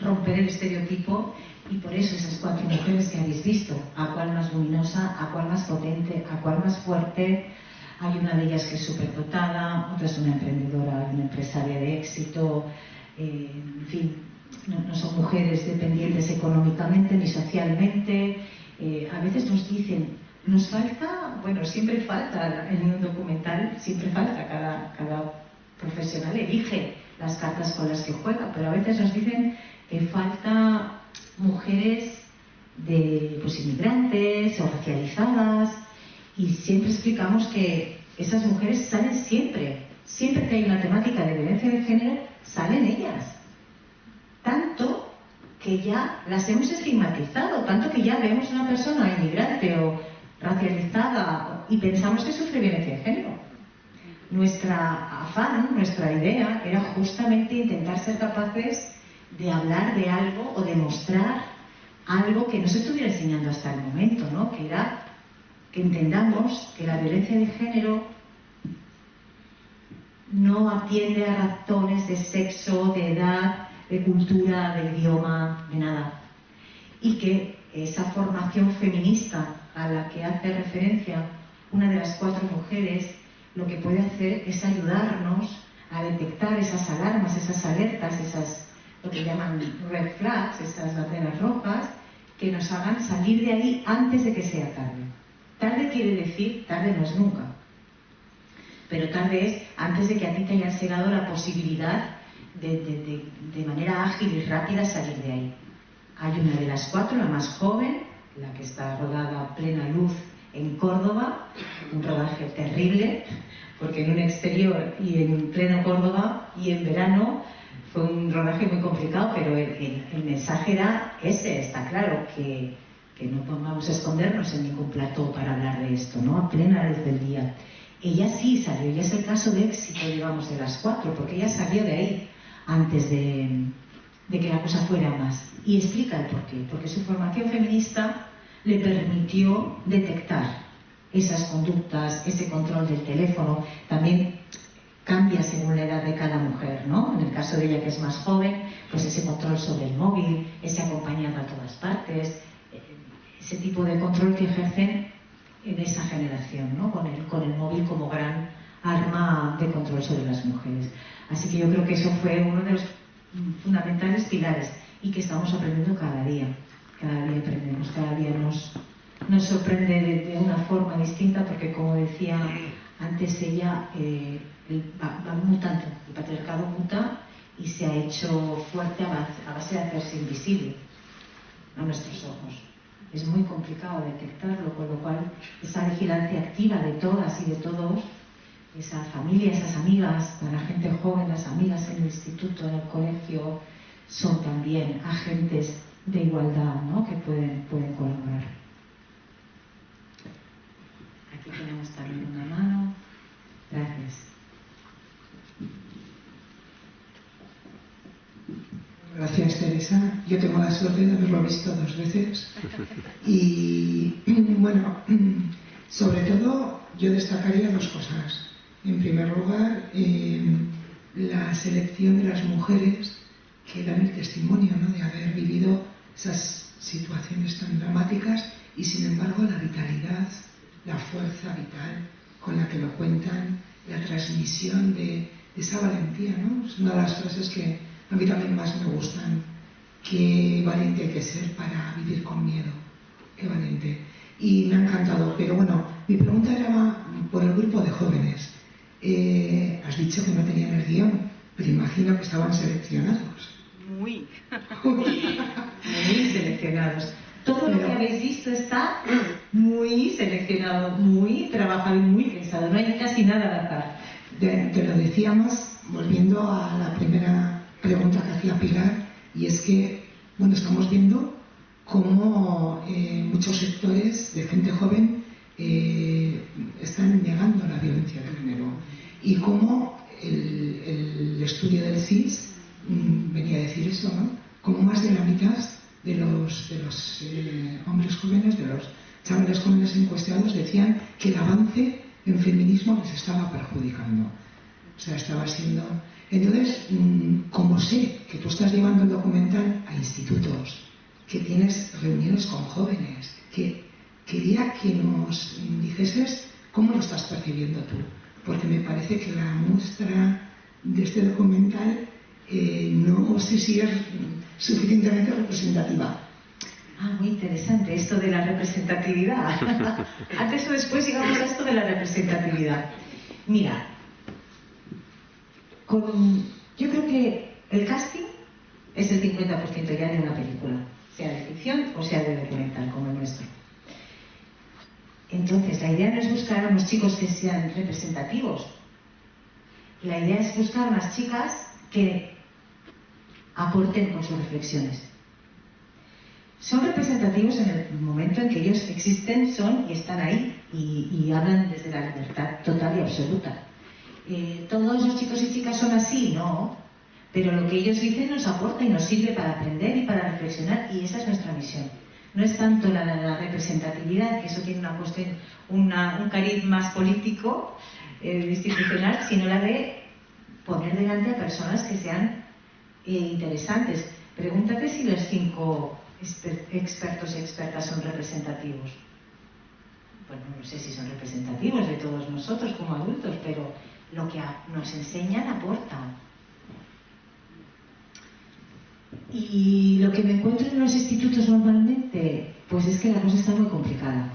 romper el estereotipo y por eso esas 4 mujeres que habéis visto, a cuál más luminosa, a cuál más potente, a cuál más fuerte. Hay una de ellas que es superdotada, otra es una emprendedora, una empresaria de éxito, en fin, no son mujeres dependientes económicamente ni socialmente. A veces nos dicen, nos falta, bueno, siempre falta en un documental, siempre falta, cada profesional elige las cartas con las que juega, pero a veces nos dicen que falta mujeres de inmigrantes o racializadas y siempre explicamos que esas mujeres salen siempre que hay una temática de violencia de género, salen ellas. Tanto que ya las hemos estigmatizado, tanto que ya vemos una persona inmigrante o racializada y pensamos que sufre violencia de género. Nuestra afán, nuestra idea era justamente intentar ser capaces de hablar de algo o de mostrar algo que no se estuviera enseñando hasta el momento, ¿no? Que era que entendamos que la violencia de género no atiende a razones de sexo, de edad, de cultura, de idioma, de nada. Y que esa formación feminista a la que hace referencia una de las 4 mujeres, lo que puede hacer es ayudarnos a detectar esas alarmas, esas alertas, esas, lo que llaman red flags, esas banderas rojas, que nos hagan salir de ahí antes de que sea tarde. Tarde quiere decir, tarde no es nunca, pero tarde es antes de que a ti te haya llegado la posibilidad de manera ágil y rápida salir de ahí. Hay una de las 4, la más joven, la que está rodada a plena luz en Córdoba, un rodaje terrible, porque en un exterior y en pleno Córdoba y en verano fue un rodaje muy complicado, pero el mensaje era ese, está claro, que no vamos a escondernos en ningún plató para hablar de esto, ¿no? A plena luz del día. Ella sí salió, ella es el caso de éxito, digamos, de las 4, porque ella salió de ahí antes de que la cosa fuera más. Y explica el porqué, porque su formación feminista le permitió detectar esas conductas, ese control del teléfono. También cambia según la edad de cada mujer, ¿no? En el caso de ella, que es más joven, pues ese control sobre el móvil, ese acompañado a todas partes, ese tipo de control que ejercen en esa generación, ¿no? Con el móvil como gran arma de control sobre las mujeres. Así que yo creo que eso fue uno de los fundamentales pilares y que estamos aprendiendo cada día aprendemos, cada día nos sorprende de una forma distinta, porque como decía antes ella, va mutando, el patriarcado muta y se ha hecho fuerte a base de hacerse invisible a nuestros ojos. Es muy complicado detectarlo, con lo cual esa vigilancia activa de todas y de todos, esa familia, esas amigas, para gente joven, las amigas en el instituto, en el colegio, son también agentes de igualdad, ¿no? Que pueden colaborar. Aquí tenemos también una mano. Gracias. Gracias, Teresa. Yo tengo la suerte de haberlo visto 2 veces. Y bueno, sobre todo yo destacaría 2 cosas. En primer lugar, la selección de las mujeres que dan el testimonio, ¿no? De haber vivido esas situaciones tan dramáticas y sin embargo la vitalidad, la fuerza vital con la que lo cuentan, la transmisión de esa valentía, ¿no? Es una de las frases que a mí también más me gustan. Qué valiente hay que ser para vivir con miedo, qué valiente. Y me ha encantado, pero bueno, mi pregunta era por el grupo de jóvenes. Has dicho que no tenían el guión, pero imagino que estaban seleccionados. Muy seleccionados. Todo lo que habéis visto está muy seleccionado, muy trabajado y muy pensado. No hay casi nada al azar. Te lo decíamos, volviendo a la primera pregunta que hacía Pilar, y es que, bueno, estamos viendo cómo muchos sectores de gente joven están negando la violencia de género, y cómo el estudio del CIS venía a decir eso, ¿no? Como más de la mitad de los hombres jóvenes, de los chavales jóvenes encuestados, decían que el avance en feminismo les estaba perjudicando. O sea, estaba siendo... Entonces, como sé que tú estás llevando el documental a institutos, que tienes reuniones con jóvenes, que quería que nos dijeses cómo lo estás percibiendo tú, porque me parece que la muestra de este documental no sé si es suficientemente representativa. Muy interesante esto de la representatividad. Antes o después llegamos a esto de la representatividad. Mira, yo creo que el casting es el 50% ya de una película, sea de ficción o sea de documental, como el nuestro. Entonces, la idea no es buscar a unos chicos que sean representativos. La idea es buscar unas chicas que aporten con sus reflexiones. Son representativos en el momento en que ellos existen, son y están ahí y hablan desde la libertad total y absoluta. ¿Todos los chicos y chicas son así? No. pero lo que ellos dicen nos aporta y nos sirve para aprender y para reflexionar, y esa es nuestra misión. No es tanto la representatividad, que eso tiene una cuestión, un cariz más político, institucional, sino la de poner delante a personas que sean interesantes. Pregúntate si los 5 expertos y expertas son representativos. Bueno, no sé si son representativos de todos nosotros como adultos, pero lo que nos enseñan aporta. Y lo que me encuentro en los institutos normalmente, pues es que la cosa está muy complicada.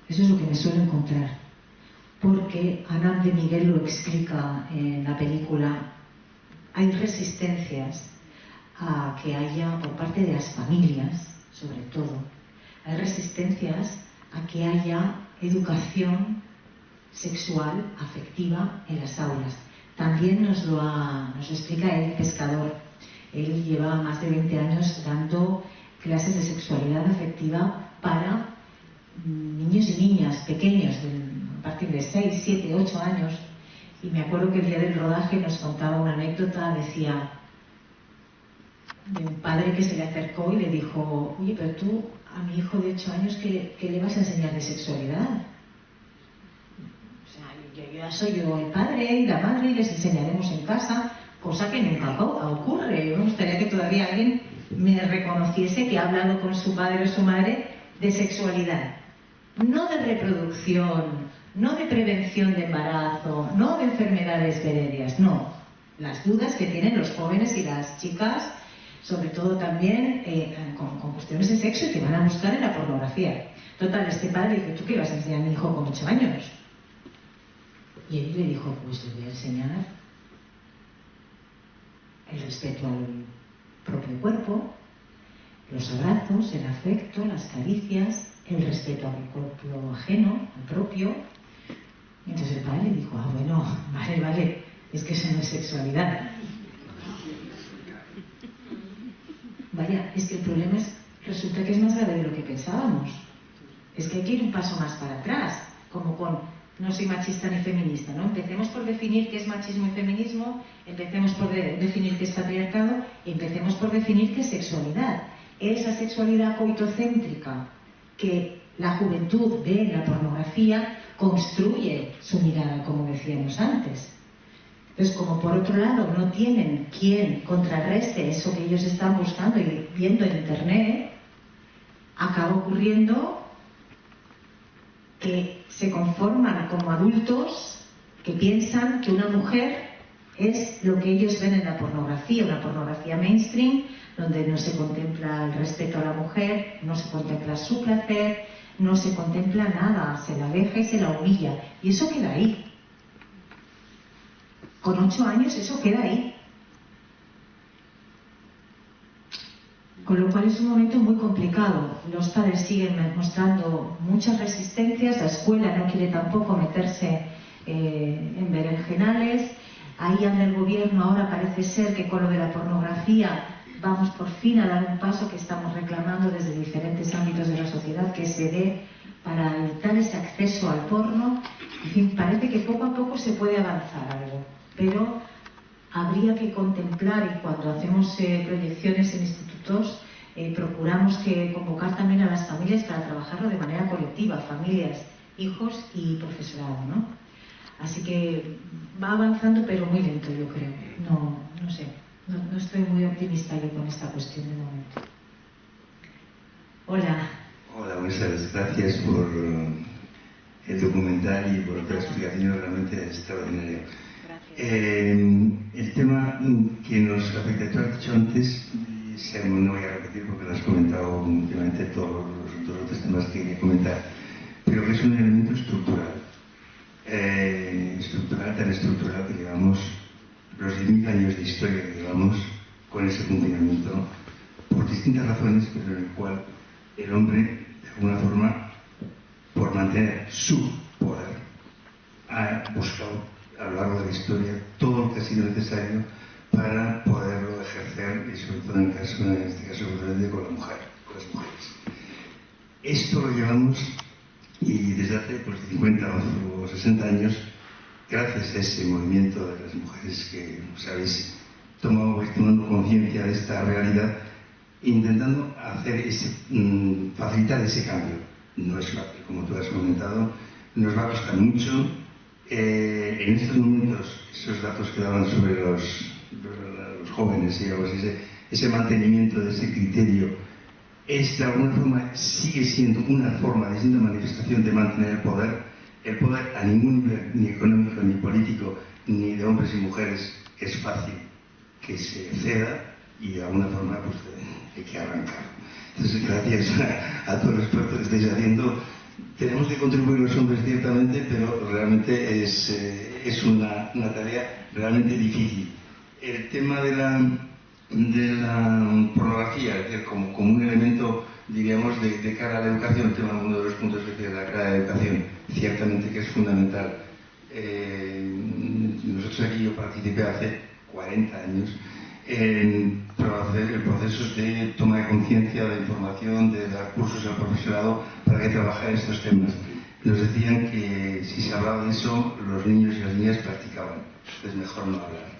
Eso es lo que me suelo encontrar. Porque Ana de Miguel lo explica en la película, hay resistencias a que haya, por parte de las familias, sobre todo, hay resistencias a que haya educación sexual, afectiva en las aulas. También nos lo explica el pescador. Él lleva más de 20 años dando clases de sexualidad afectiva para niños y niñas pequeños, a partir de 6, 7, 8 años. Y me acuerdo que el día del rodaje nos contaba una anécdota, decía, de un padre que se le acercó y le dijo, oye, pero tú a mi hijo de 8 años, ¿qué le vas a enseñar de sexualidad? O sea, yo ya soy yo el padre y la madre y les enseñaremos en casa, cosa que nunca ocurre. Me gustaría que todavía alguien me reconociese que ha hablado con su padre o su madre de sexualidad. No de reproducción, no de prevención de embarazo, no de enfermedades venéreas, no. Las dudas que tienen los jóvenes y las chicas, sobre todo también con cuestiones de sexo, y que van a buscar en la pornografía. Total, este padre dice, ¿tú qué vas a enseñar a mi hijo con 8 años? Y él le dijo, pues le voy a enseñar el respeto al propio cuerpo, los abrazos, el afecto, las caricias, el respeto al cuerpo ajeno, al propio. Y entonces el padre le dijo, bueno, vale, es que eso no es sexualidad. Vaya, es que el problema resulta que es más grave de lo que pensábamos. Es que hay que ir un paso más para atrás, como con no soy machista ni feminista, ¿no? Empecemos por definir qué es machismo y feminismo, empecemos por definir qué es patriarcado, y empecemos por definir qué es sexualidad. Esa sexualidad coitocéntrica que la juventud ve en la pornografía construye su mirada, como decíamos antes. Entonces, como por otro lado no tienen quien contrarreste eso que ellos están buscando y viendo en internet, acaba ocurriendo que se conforman como adultos que piensan que una mujer es lo que ellos ven en la pornografía, una pornografía mainstream, donde no se contempla el respeto a la mujer, no se contempla su placer, no se contempla nada, se la deja y se la humilla. Y eso queda ahí. Con 8 años eso queda ahí. Con lo cual es un momento muy complicado. Los padres siguen mostrando muchas resistencias, la escuela no quiere tampoco meterse en berenjenales. Ahí anda el gobierno, ahora parece ser que con lo de la pornografía vamos por fin a dar un paso que estamos reclamando desde diferentes ámbitos de la sociedad, que se dé para evitar ese acceso al porno. En fin, parece que poco a poco se puede avanzar algo, pero habría que contemplar, y cuando hacemos proyecciones en institutos, procuramos convocar también a las familias para trabajarlo de manera colectiva, familias, hijos y profesorado, ¿no? Así que va avanzando, pero muy lento, yo creo. No sé, no estoy muy optimista yo con esta cuestión de momento. Hola. Hola, muchas gracias por el documental y por la explicación realmente extraordinaria. El tema que nos afecta, tú has dicho antes, no voy a repetir porque lo has comentado últimamente todos los otros temas que quería comentar, pero que es un elemento estructural. Tan estructural que llevamos los 10.000 años de historia que llevamos con ese funcionamiento, por distintas razones, pero en el cual el hombre, de alguna forma, por mantener su poder, ha buscado a lo largo de la historia todo lo que ha sido necesario para poderlo ejercer, y sobre todo en este caso con la mujer, con las mujeres. Esto lo llevamos, y desde hace 50 o 60 años, gracias a ese movimiento de las mujeres que, sabéis, tomando conciencia de esta realidad, intentando facilitar ese cambio. No es fácil, como tú has comentado, nos va a costar mucho. En estos momentos, esos datos que daban sobre los jóvenes, digamos, ese mantenimiento de ese criterio, de alguna forma sigue siendo una forma, distinta manifestación de mantener el poder a ningún nivel, ni económico, ni político, ni de hombres y mujeres, es fácil que se ceda y de alguna forma pues hay que arrancar. Entonces, gracias a todo el esfuerzo que estáis haciendo. Tenemos que contribuir los hombres ciertamente, pero realmente es una tarea realmente difícil. El tema de la pornografía, es decir, como un elemento, diríamos, de cara a la educación, uno de los puntos de la cara a la educación, ciertamente que es fundamental. Nosotros aquí, yo participé hace 40 años en procesos de toma de conciencia, de información, de dar cursos al profesorado para que trabajara estos temas. Nos decían que si se hablaba de eso, los niños y las niñas practicaban. Es mejor no hablar.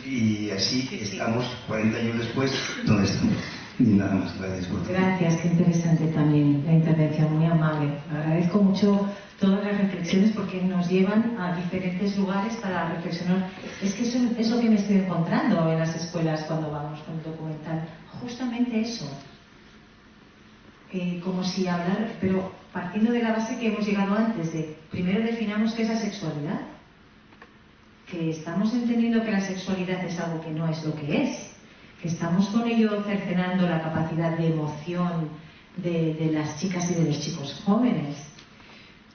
Y así estamos 40 años después, ¿dónde estamos? Ni nada más. Gracias por todo. Gracias, qué interesante también la intervención, muy amable. Agradezco mucho todas las reflexiones porque nos llevan a diferentes lugares para reflexionar. Es que eso es lo que me estoy encontrando en las escuelas cuando vamos con el documental. Justamente eso. Como si hablar, pero partiendo de la base que hemos llegado antes, de primero definamos qué es la sexualidad. Que estamos entendiendo que la sexualidad es algo que no es lo que es. Que estamos con ello cercenando la capacidad de emoción de las chicas y de los chicos jóvenes.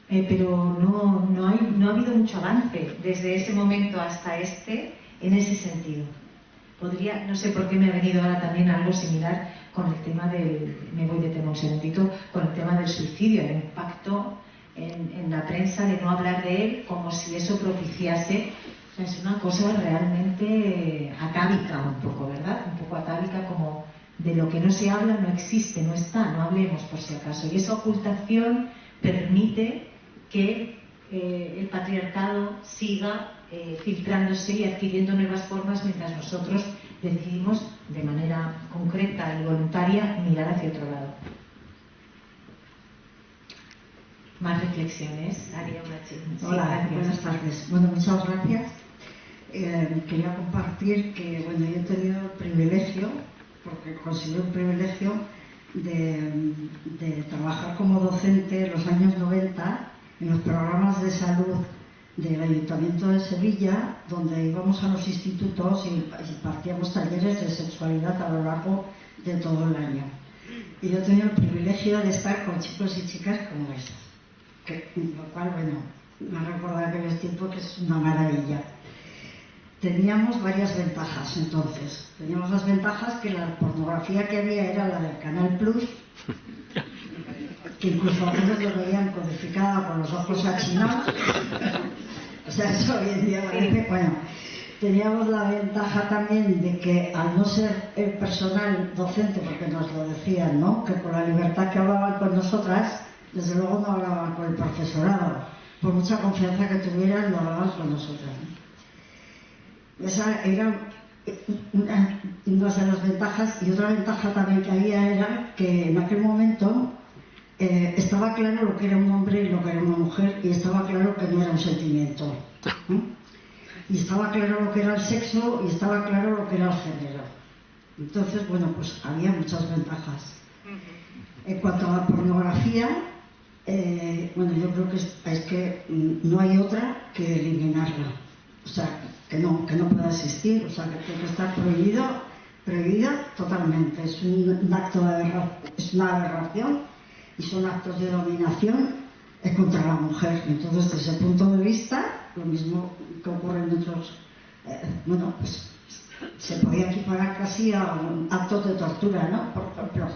Pero no ha habido mucho avance desde ese momento hasta en ese sentido. No sé por qué me ha venido ahora también algo similar con el tema me voy de tema un segundito, con el tema del suicidio, el impacto en la prensa de no hablar de él como si eso propiciase. O sea, es una cosa realmente atávica un poco, ¿verdad? Un poco atávica, como de lo que no se habla no existe, no está, no hablemos por si acaso. Y esa ocultación permite que el patriarcado siga filtrándose y adquiriendo nuevas formas mientras nosotros decidimos de manera concreta y voluntaria mirar hacia otro lado. Más reflexiones. Haría una chica. Hola, buenas tardes. Bueno, muchas gracias. Quería compartir que bueno, yo he tenido el privilegio, porque considero un privilegio, de trabajar como docente en los años 90 en los programas de salud del Ayuntamiento de Sevilla, donde íbamos a los institutos y impartíamos talleres de sexualidad a lo largo de todo el año. Y yo he tenido el privilegio de estar con chicos y chicas como esas, lo cual, bueno, me ha recordado aquellos tiempos que es una maravilla. Teníamos varias ventajas entonces. Teníamos las ventajas que la pornografía que había era la del Canal Plus, que incluso algunos lo veían codificada con los ojos achinados. O sea, eso hoy en día parece, bueno. Teníamos la ventaja también de que al no ser el personal docente, porque nos lo decían, ¿no?, que con la libertad que hablaban con nosotras, desde luego no hablaban con el profesorado. Por mucha confianza que tuvieran, lo hablaban con nosotras, ¿no? Esa era una de las ventajas. Y otra ventaja también que había era que en aquel momento estaba claro lo que era un hombre y lo que era una mujer, y estaba claro que no era un sentimiento, ¿no? Y estaba claro lo que era el sexo y estaba claro lo que era el género. Entonces, bueno, pues había muchas ventajas. En cuanto a la pornografía, bueno, yo creo que es que no hay otra que eliminarla. O sea, que no pueda existir, o sea, que tiene que estar prohibida totalmente. Es un acto es una aberración y son actos de dominación contra la mujer. Entonces, desde ese punto de vista, lo mismo que ocurre en otros, bueno, pues se podía equiparar casi a actos de tortura, ¿no? Por ejemplo.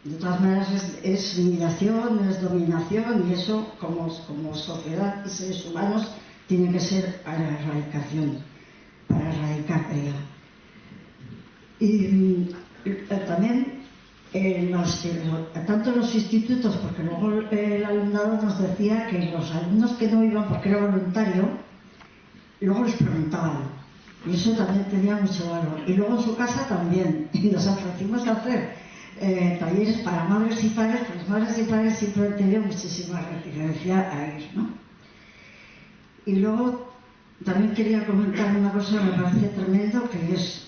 De todas maneras es humillación, es dominación, y eso como sociedad y seres humanos tiene que ser para erradicar ella. Y también tanto en los institutos, porque luego el alumnado nos decía que los alumnos que no iban porque era voluntario, luego les preguntaban, Y eso también tenía mucho valor. Y luego en su casa también. Y nos ofrecimos a hacer talleres para madres y padres, pues madres y padres siempre han tenido muchísima reticencia a ir, ¿no? Y luego también quería comentar una cosa que me parece tremendo, que es,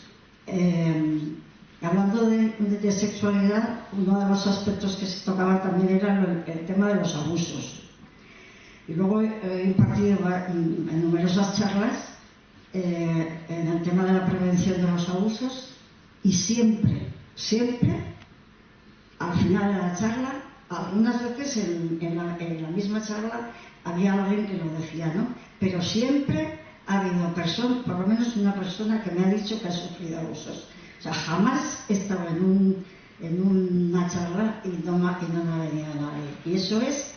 hablando de sexualidad, uno de los aspectos que se tocaba también era el tema de los abusos. Y luego he impartido en numerosas charlas en el tema de la prevención de los abusos, y siempre, al final de la charla, algunas veces en la misma charla había alguien que lo decía, ¿no? Pero siempre ha habido por lo menos una persona que me ha dicho que ha sufrido abusos. O sea, jamás he estado en una charla y no me ha venido nadie. Y eso es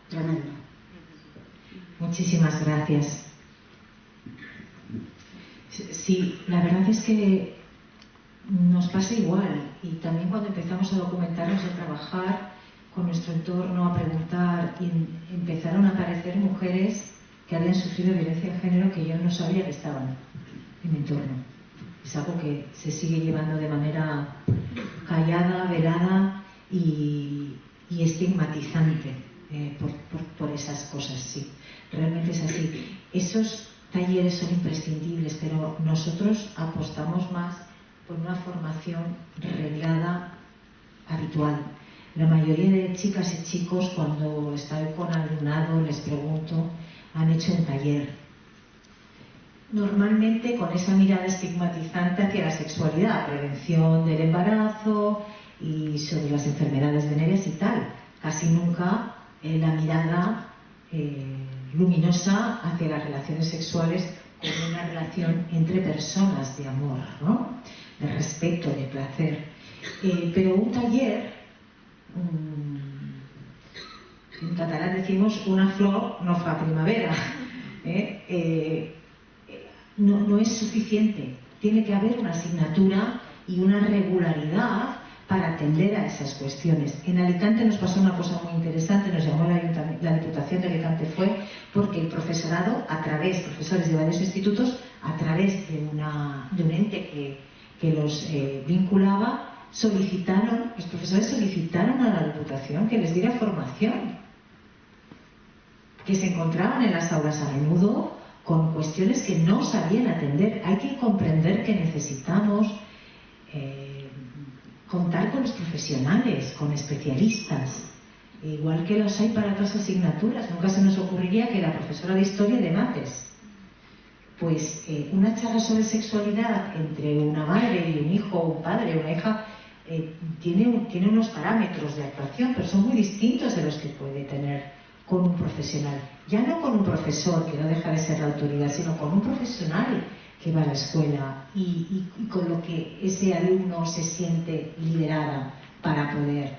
tremendo. Muchísimas gracias. Sí, la verdad es que nos pasa igual, y también cuando empezamos a documentarnos, a trabajar con nuestro entorno, a preguntar, y empezaron a aparecer mujeres que habían sufrido violencia de género que yo no sabía que estaban en mi entorno. Es algo que se sigue llevando de manera callada, velada y estigmatizante por esas cosas, sí. Realmente es así. Esos talleres son imprescindibles, pero nosotros apostamos más por una formación reglada, habitual. La mayoría de chicas y chicos, cuando estoy con alumnado, les pregunto, han hecho un taller. Normalmente con esa mirada estigmatizante hacia la sexualidad, prevención del embarazo y sobre las enfermedades venéreas y tal. Casi nunca la mirada luminosa hacia las relaciones sexuales como una relación entre personas de amor, ¿no? De respeto, de placer. Pero un taller, en catalán decimos una flor no fa primavera, no es suficiente. Tiene que haber una asignatura y una regularidad para atender a esas cuestiones. En Alicante nos pasó una cosa muy interesante, nos llamó la Diputación de Alicante, fue porque el profesorado, profesores de varios institutos, a través de un ente que los vinculaba, los profesores solicitaron a la Diputación que les diera formación, que se encontraban en las aulas a menudo con cuestiones que no sabían atender. Hay que comprender que necesitamos contar con los profesionales, con especialistas, igual que los hay para otras asignaturas. Nunca se nos ocurriría que la profesora de historia de mates, pues una charla sobre sexualidad entre una madre y un hijo, un padre, una hija, tiene unos parámetros de actuación, pero son muy distintos de los que puede tener con un profesional. Ya no con un profesor, que no deja de ser la autoridad, sino con un profesional que va a la escuela y con lo que ese alumno se siente liderada para poder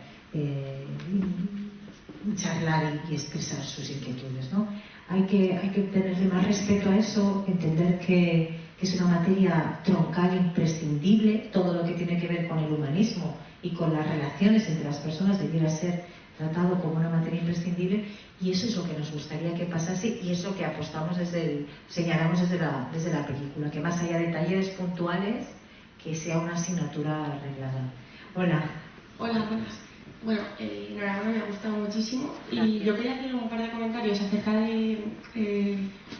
charlar y expresar sus inquietudes, ¿no? Hay que tenerle más respeto a eso, entender que es una materia troncal imprescindible. Todo lo que tiene que ver con el humanismo y con las relaciones entre las personas debiera ser tratado como una materia imprescindible, y eso es lo que nos gustaría que pasase, y eso que apostamos señalamos desde la película, que más allá de talleres puntuales, que sea una asignatura arreglada. Hola. Hola, buenas. Bueno, enhorabuena, me ha gustado muchísimo. Y yo quería hacer un par de comentarios acerca de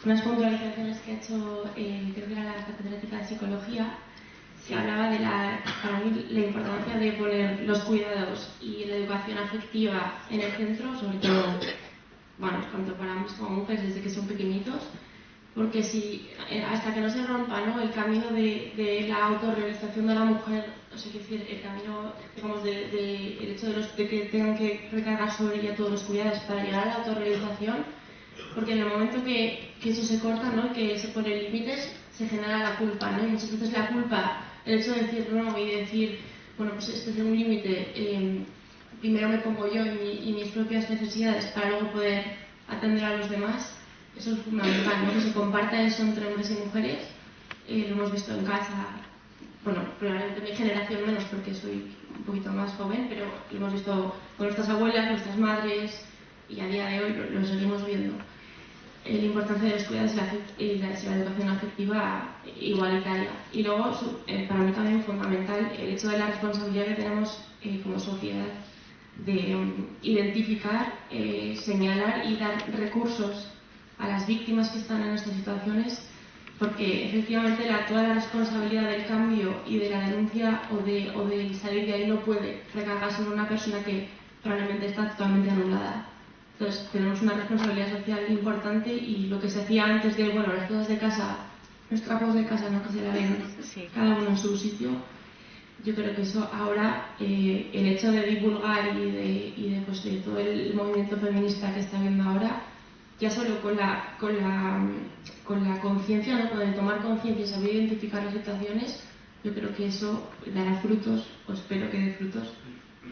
unas puntualizaciones que ha hecho, creo que era la catedrática de psicología, que hablaba de para mí, la importancia de poner los cuidados y la educación afectiva en el centro, sobre todo, bueno, tanto para hombres como mujeres desde que son pequeñitos, porque si hasta que no se rompa, ¿no?, el camino de la autorrealización de la mujer, o sea, decir, el camino, digamos, el hecho de que tengan que recargar sobre ella todos los cuidados para llegar a la autorrealización, porque en el momento que eso se corta, ¿no?, que se ponen límites, se genera la culpa, ¿no? Y muchas veces la culpa, el hecho de decir no y decir, bueno, pues este es un límite, primero me pongo yo y mis propias necesidades para luego poder atender a los demás. Eso es fundamental, ¿no?, que se comparta eso entre hombres y mujeres. Lo hemos visto en casa, bueno, probablemente mi generación menos porque soy un poquito más joven, pero lo hemos visto con nuestras abuelas, nuestras madres, y a día de hoy lo seguimos viendo. Lo importancia de los cuidados y la educación afectiva igualitaria. Y luego, para mí también fundamental, el hecho de la responsabilidad que tenemos como sociedad de identificar, señalar y dar recursos a las víctimas que están en estas situaciones, porque efectivamente toda la responsabilidad del cambio y de la denuncia o del salir de ahí no puede recargar sobre una persona que probablemente está totalmente anulada. Entonces tenemos una responsabilidad social importante, y lo que se hacía antes de, bueno, las cosas de casa, los trapos de casa, no, que se laven cada uno en su sitio, yo creo que eso ahora, el hecho de divulgar y de todo el movimiento feminista que está habiendo ahora, ya solo con la conciencia, ¿no? Con el tomar conciencia y saber identificar las situaciones, yo creo que eso dará frutos, o espero que dé frutos.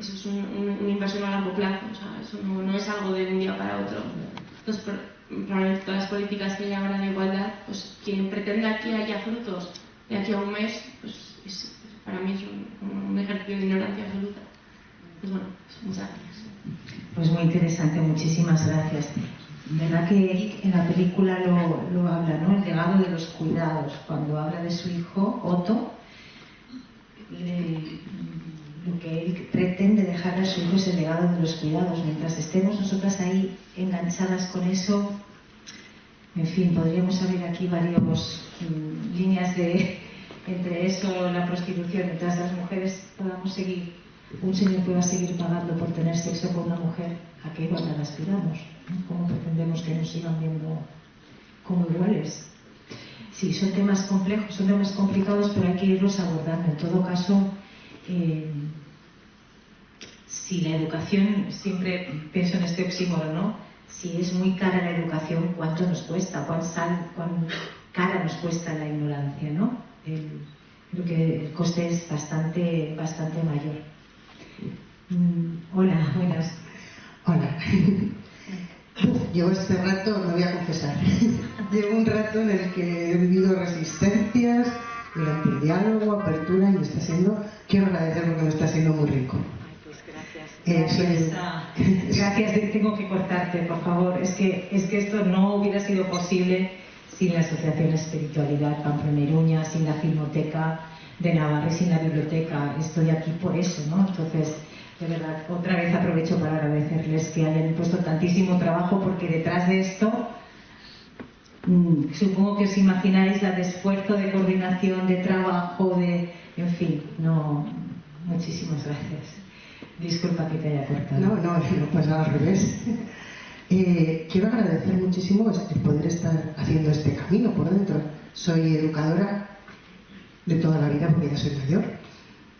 Eso es una inversión a largo plazo, o sea, eso no es algo de un día para otro. Entonces, probablemente todas las políticas que hay ahora de igualdad, pues quien pretenda que haya frutos de aquí a un mes, pues para mí es un ejercicio de ignorancia absoluta. Pues bueno, muchas gracias. Pues muy interesante, muchísimas gracias. ¿Verdad que Eric en la película lo habla, ¿no? El legado de los cuidados, cuando habla de su hijo, Otto, lo que Eric pretende dejar a su hijo es el legado de los cuidados. Mientras estemos nosotras ahí enganchadas con eso, en fin, podríamos abrir aquí varias líneas entre eso, la prostitución, mientras las mujeres podamos seguir, un señor pueda seguir pagando por tener sexo con una mujer, ¿a qué igualdad aspiramos? ¿Cómo pretendemos que nos sigan viendo como iguales? Sí, son temas complejos, son temas complicados, pero hay que irlos abordando. En todo caso, si la educación, siempre pienso en este oxímoron, ¿no? Si es muy cara la educación, ¿cuánto nos cuesta? ¿Cuán cara nos cuesta la ignorancia, ¿no? Creo que el coste es bastante mayor. Hola, buenas. Hola. Llevo este rato, me voy a confesar, llevo un rato en el que he vivido resistencias durante el diálogo, apertura, y quiero agradecer porque me está siendo muy rico. Gracias, tengo que cortarte, por favor. Es que esto no hubiera sido posible sin la Asociación Espiritualidad Pamplona Iruña, sin la Filmoteca de Navarra y sin la biblioteca. Estoy aquí por eso, ¿no? Entonces, de verdad, otra vez aprovecho para agradecerles que hayan puesto tantísimo trabajo, porque detrás de esto, supongo que os imagináis la de esfuerzo, de coordinación, de trabajo, en fin, no, muchísimas gracias. Disculpa que te haya cortado. No pasa al revés. Quiero agradecer muchísimo el poder estar haciendo este camino por dentro. Soy educadora de toda la vida, porque ya soy mayor,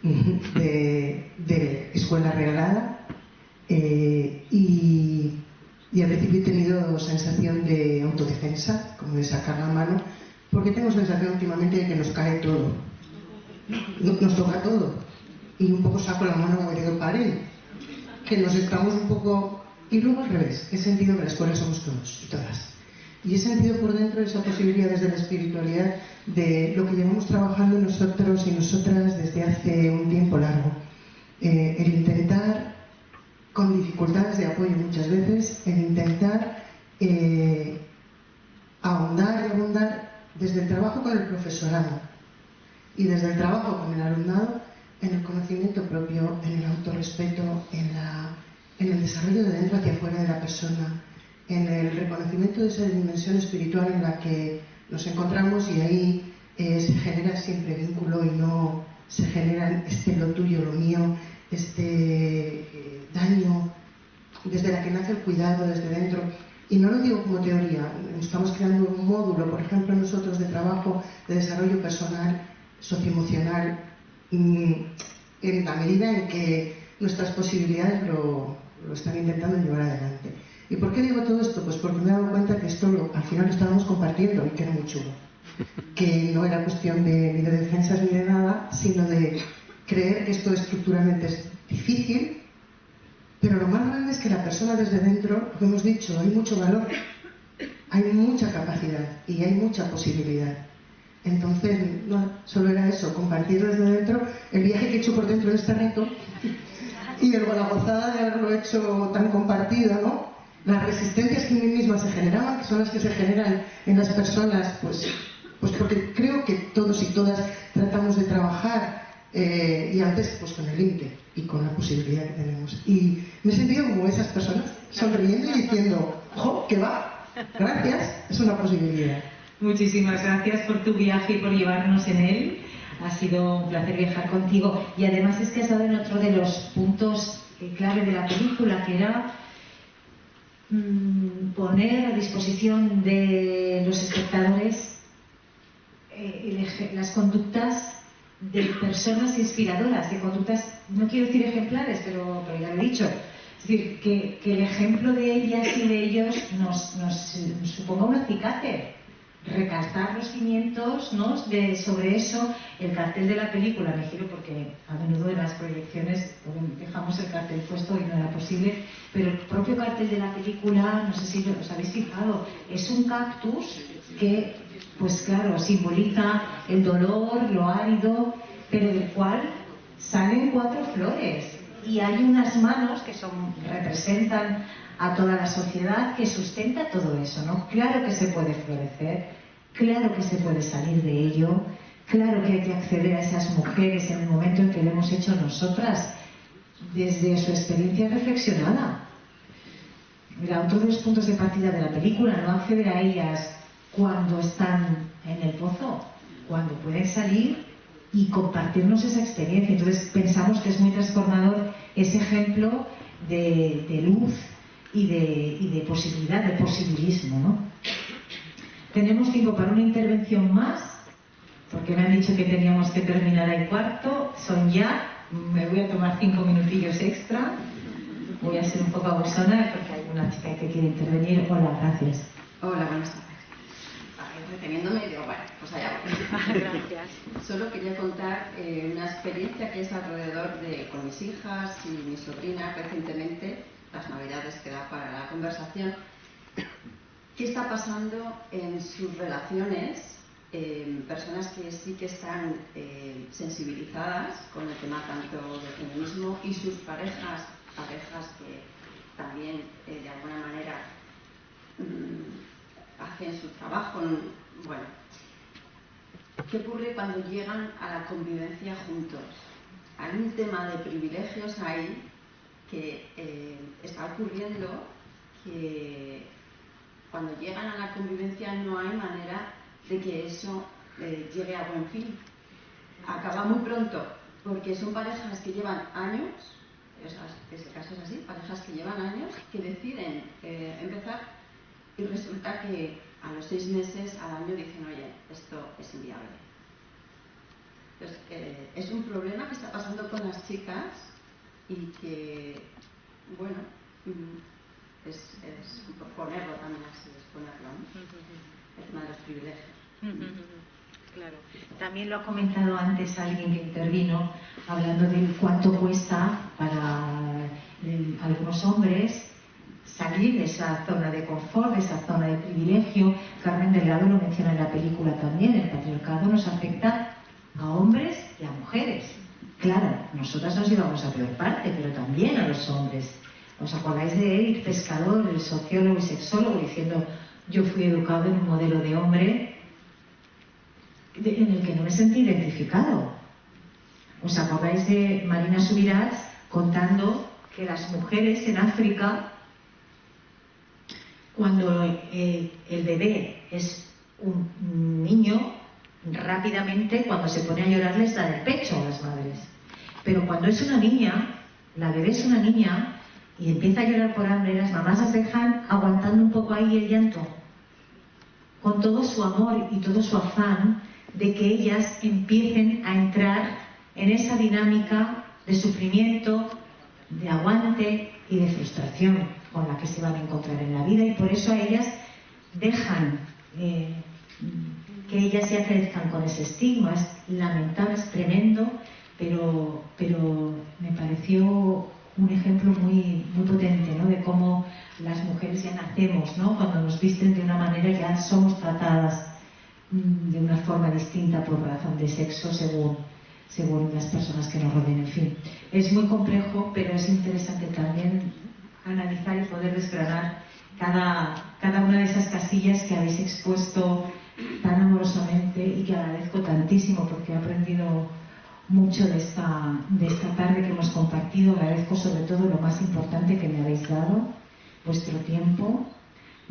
de escuela reglada, y al principio he tenido sensación de autodefensa, como de sacar la mano, porque tengo sensación últimamente de que nos cae todo, nos toca todo, y un poco saco la mano como diciendo, paren, que nos estamos un poco... Y luego al revés, he sentido que la escuela somos todos y todas. Y he sentido por dentro esa posibilidad desde la espiritualidad de lo que llevamos trabajando nosotros y nosotras desde hace un tiempo largo. El intentar, con dificultades de apoyo muchas veces, el intentar ahondar y abundar desde el trabajo con el profesorado y desde el trabajo con el alumnado en el conocimiento propio, en el autorrespeto, en el desarrollo de dentro hacia afuera de la persona, en el reconocimiento de esa dimensión espiritual en la que nos encontramos, y ahí se genera siempre vínculo y no se genera lo tuyo, lo mío, daño, desde la que nace el cuidado, desde dentro. Y no lo digo como teoría, estamos creando un módulo, por ejemplo, nosotros de trabajo, de desarrollo personal, socioemocional, en la medida en que nuestras posibilidades lo están intentando llevar adelante. ¿Y por qué digo todo esto? Pues porque me he dado cuenta que esto al final lo estábamos compartiendo, y que era muy chulo. Que no era cuestión ni de defensas ni de nada, sino de creer que esto estructuralmente es difícil, pero lo más grande es que la persona desde dentro, lo que hemos dicho, hay mucho valor, hay mucha capacidad y hay mucha posibilidad. Entonces, no, solo era eso, compartir desde dentro el viaje que he hecho por dentro de este reto y la gozada de haberlo hecho tan compartido, ¿no? las resistencias que en mí misma se generaban, que son las que se generan en las personas, pues porque creo que todos y todas tratamos de trabajar y antes pues con el límite y con la posibilidad que tenemos. Y me he sentido como esas personas, sonriendo y diciendo, ¡jo, que va! Gracias, es una posibilidad. Muchísimas gracias por tu viaje y por llevarnos en él. Ha sido un placer viajar contigo. Y además es que has dado en otro de los puntos clave de la película, que era poner a disposición de los espectadores las conductas de personas inspiradoras, de conductas, no quiero decir ejemplares, pero ya lo he dicho. Es decir, que el ejemplo de ellas y de ellos nos suponga un acicate, recalcar los cimientos, ¿no? Sobre eso. El cartel de la película, me giro porque a menudo en las proyecciones dejamos el cartel puesto y no era posible, pero el propio cartel de la película, no sé si os habéis fijado, es un cactus que, pues claro, simboliza el dolor, lo árido, pero del cual salen 4 flores. Y hay unas manos que representan a toda la sociedad, que sustenta todo eso, ¿no? Claro que se puede florecer, claro que se puede salir de ello, claro que hay que acceder a esas mujeres en el momento en que lo hemos hecho nosotras, desde su experiencia reflexionada. Mira, otro de los puntos de partida de la película, no acceder a ellas cuando están en el pozo, cuando pueden salir y compartirnos esa experiencia. Entonces pensamos que es muy transformador ese ejemplo de luz y de posibilidad, de posibilismo, ¿no? Tenemos tiempo para una intervención más, porque me han dicho que teníamos que terminar al 4, son ya, me voy a tomar 5 minutillos extra, voy a ser un poco abusona porque hay una chica que quiere intervenir. Hola, gracias. Hola, buenas tardes. Reteniéndome, digo, bueno, pues allá voy. Gracias. Solo quería contar una experiencia que es alrededor de, con mis hijas y mi sobrina recientemente, las navidades que da para la conversación, qué está pasando en sus relaciones, personas que sí que están sensibilizadas con el tema tanto del feminismo y sus parejas que también de alguna manera hacen su trabajo. Bueno, ¿qué ocurre cuando llegan a la convivencia juntos? Hay un tema de privilegios ahí que está ocurriendo, que cuando llegan a la convivencia no hay manera de que eso llegue a buen fin. Acaba muy pronto, porque son parejas que llevan años, ese caso es así, parejas que llevan años, que deciden empezar y resulta que a los 6 meses, al año, dicen, oye, esto es inviable. Entonces, es un problema que está pasando con las chicas y que, bueno, es ponerlo también así, es ponerlo, ¿no? El tema de los privilegios. Claro. También lo ha comentado antes alguien que intervino, hablando de cuánto cuesta para algunos hombres salir de esa zona de confort, de esa zona de privilegio. Carmen Delgado lo menciona en la película también, el patriarcado nos afecta a hombres y a mujeres. Claro, nosotras nos llevamos a peor parte, pero también a los hombres. ¿Os acordáis de Eric Pescador, el sociólogo y sexólogo, diciendo, yo fui educado en un modelo de hombre en el que no me sentí identificado? ¿Os acordáis de Marina Subirats contando que las mujeres en África, cuando el bebé es un niño, rápidamente cuando se pone a llorar les da del pecho a las madres? Pero cuando es una niña, la bebé es una niña y empieza a llorar por hambre, las mamás las dejan aguantando un poco ahí el llanto, con todo su amor y todo su afán de que ellas empiecen a entrar en esa dinámica de sufrimiento, de aguante y de frustración con la que se van a encontrar en la vida, y por eso a ellas dejan que ellas ya crezcan con ese estigma. Es lamentable, es tremendo, pero me pareció un ejemplo muy, muy potente, ¿no? De cómo las mujeres ya nacemos, ¿no? Cuando nos visten de una manera ya somos tratadas de una forma distinta por razón de sexo según las personas que nos rodeen. En fin, es muy complejo, pero es interesante también analizar y poder desgranar cada una de esas casillas que habéis expuesto tan amorosamente y que agradezco tantísimo porque he aprendido mucho de esta tarde que hemos compartido. Agradezco sobre todo lo más importante que me habéis dado, vuestro tiempo.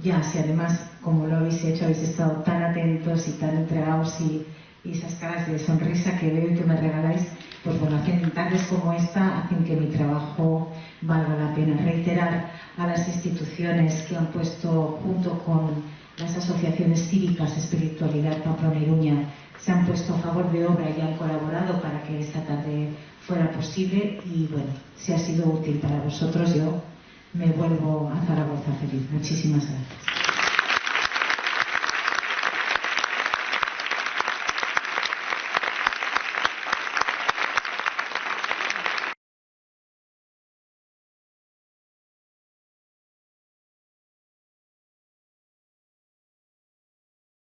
Ya, si además, como lo habéis hecho, habéis estado tan atentos y tan entregados y esas caras de sonrisa que veo y que me regaláis, pues bueno, hacen tardes como esta, hacen que mi trabajo valga la pena. Reiterar a las instituciones que han puesto, junto con las asociaciones cívicas Espiritualidad Pamplona y Iruña, se han puesto a favor de obra y han colaborado para que esta tarde fuera posible. Y bueno, si ha sido útil para vosotros, yo me vuelvo a Zaragoza feliz. Muchísimas gracias.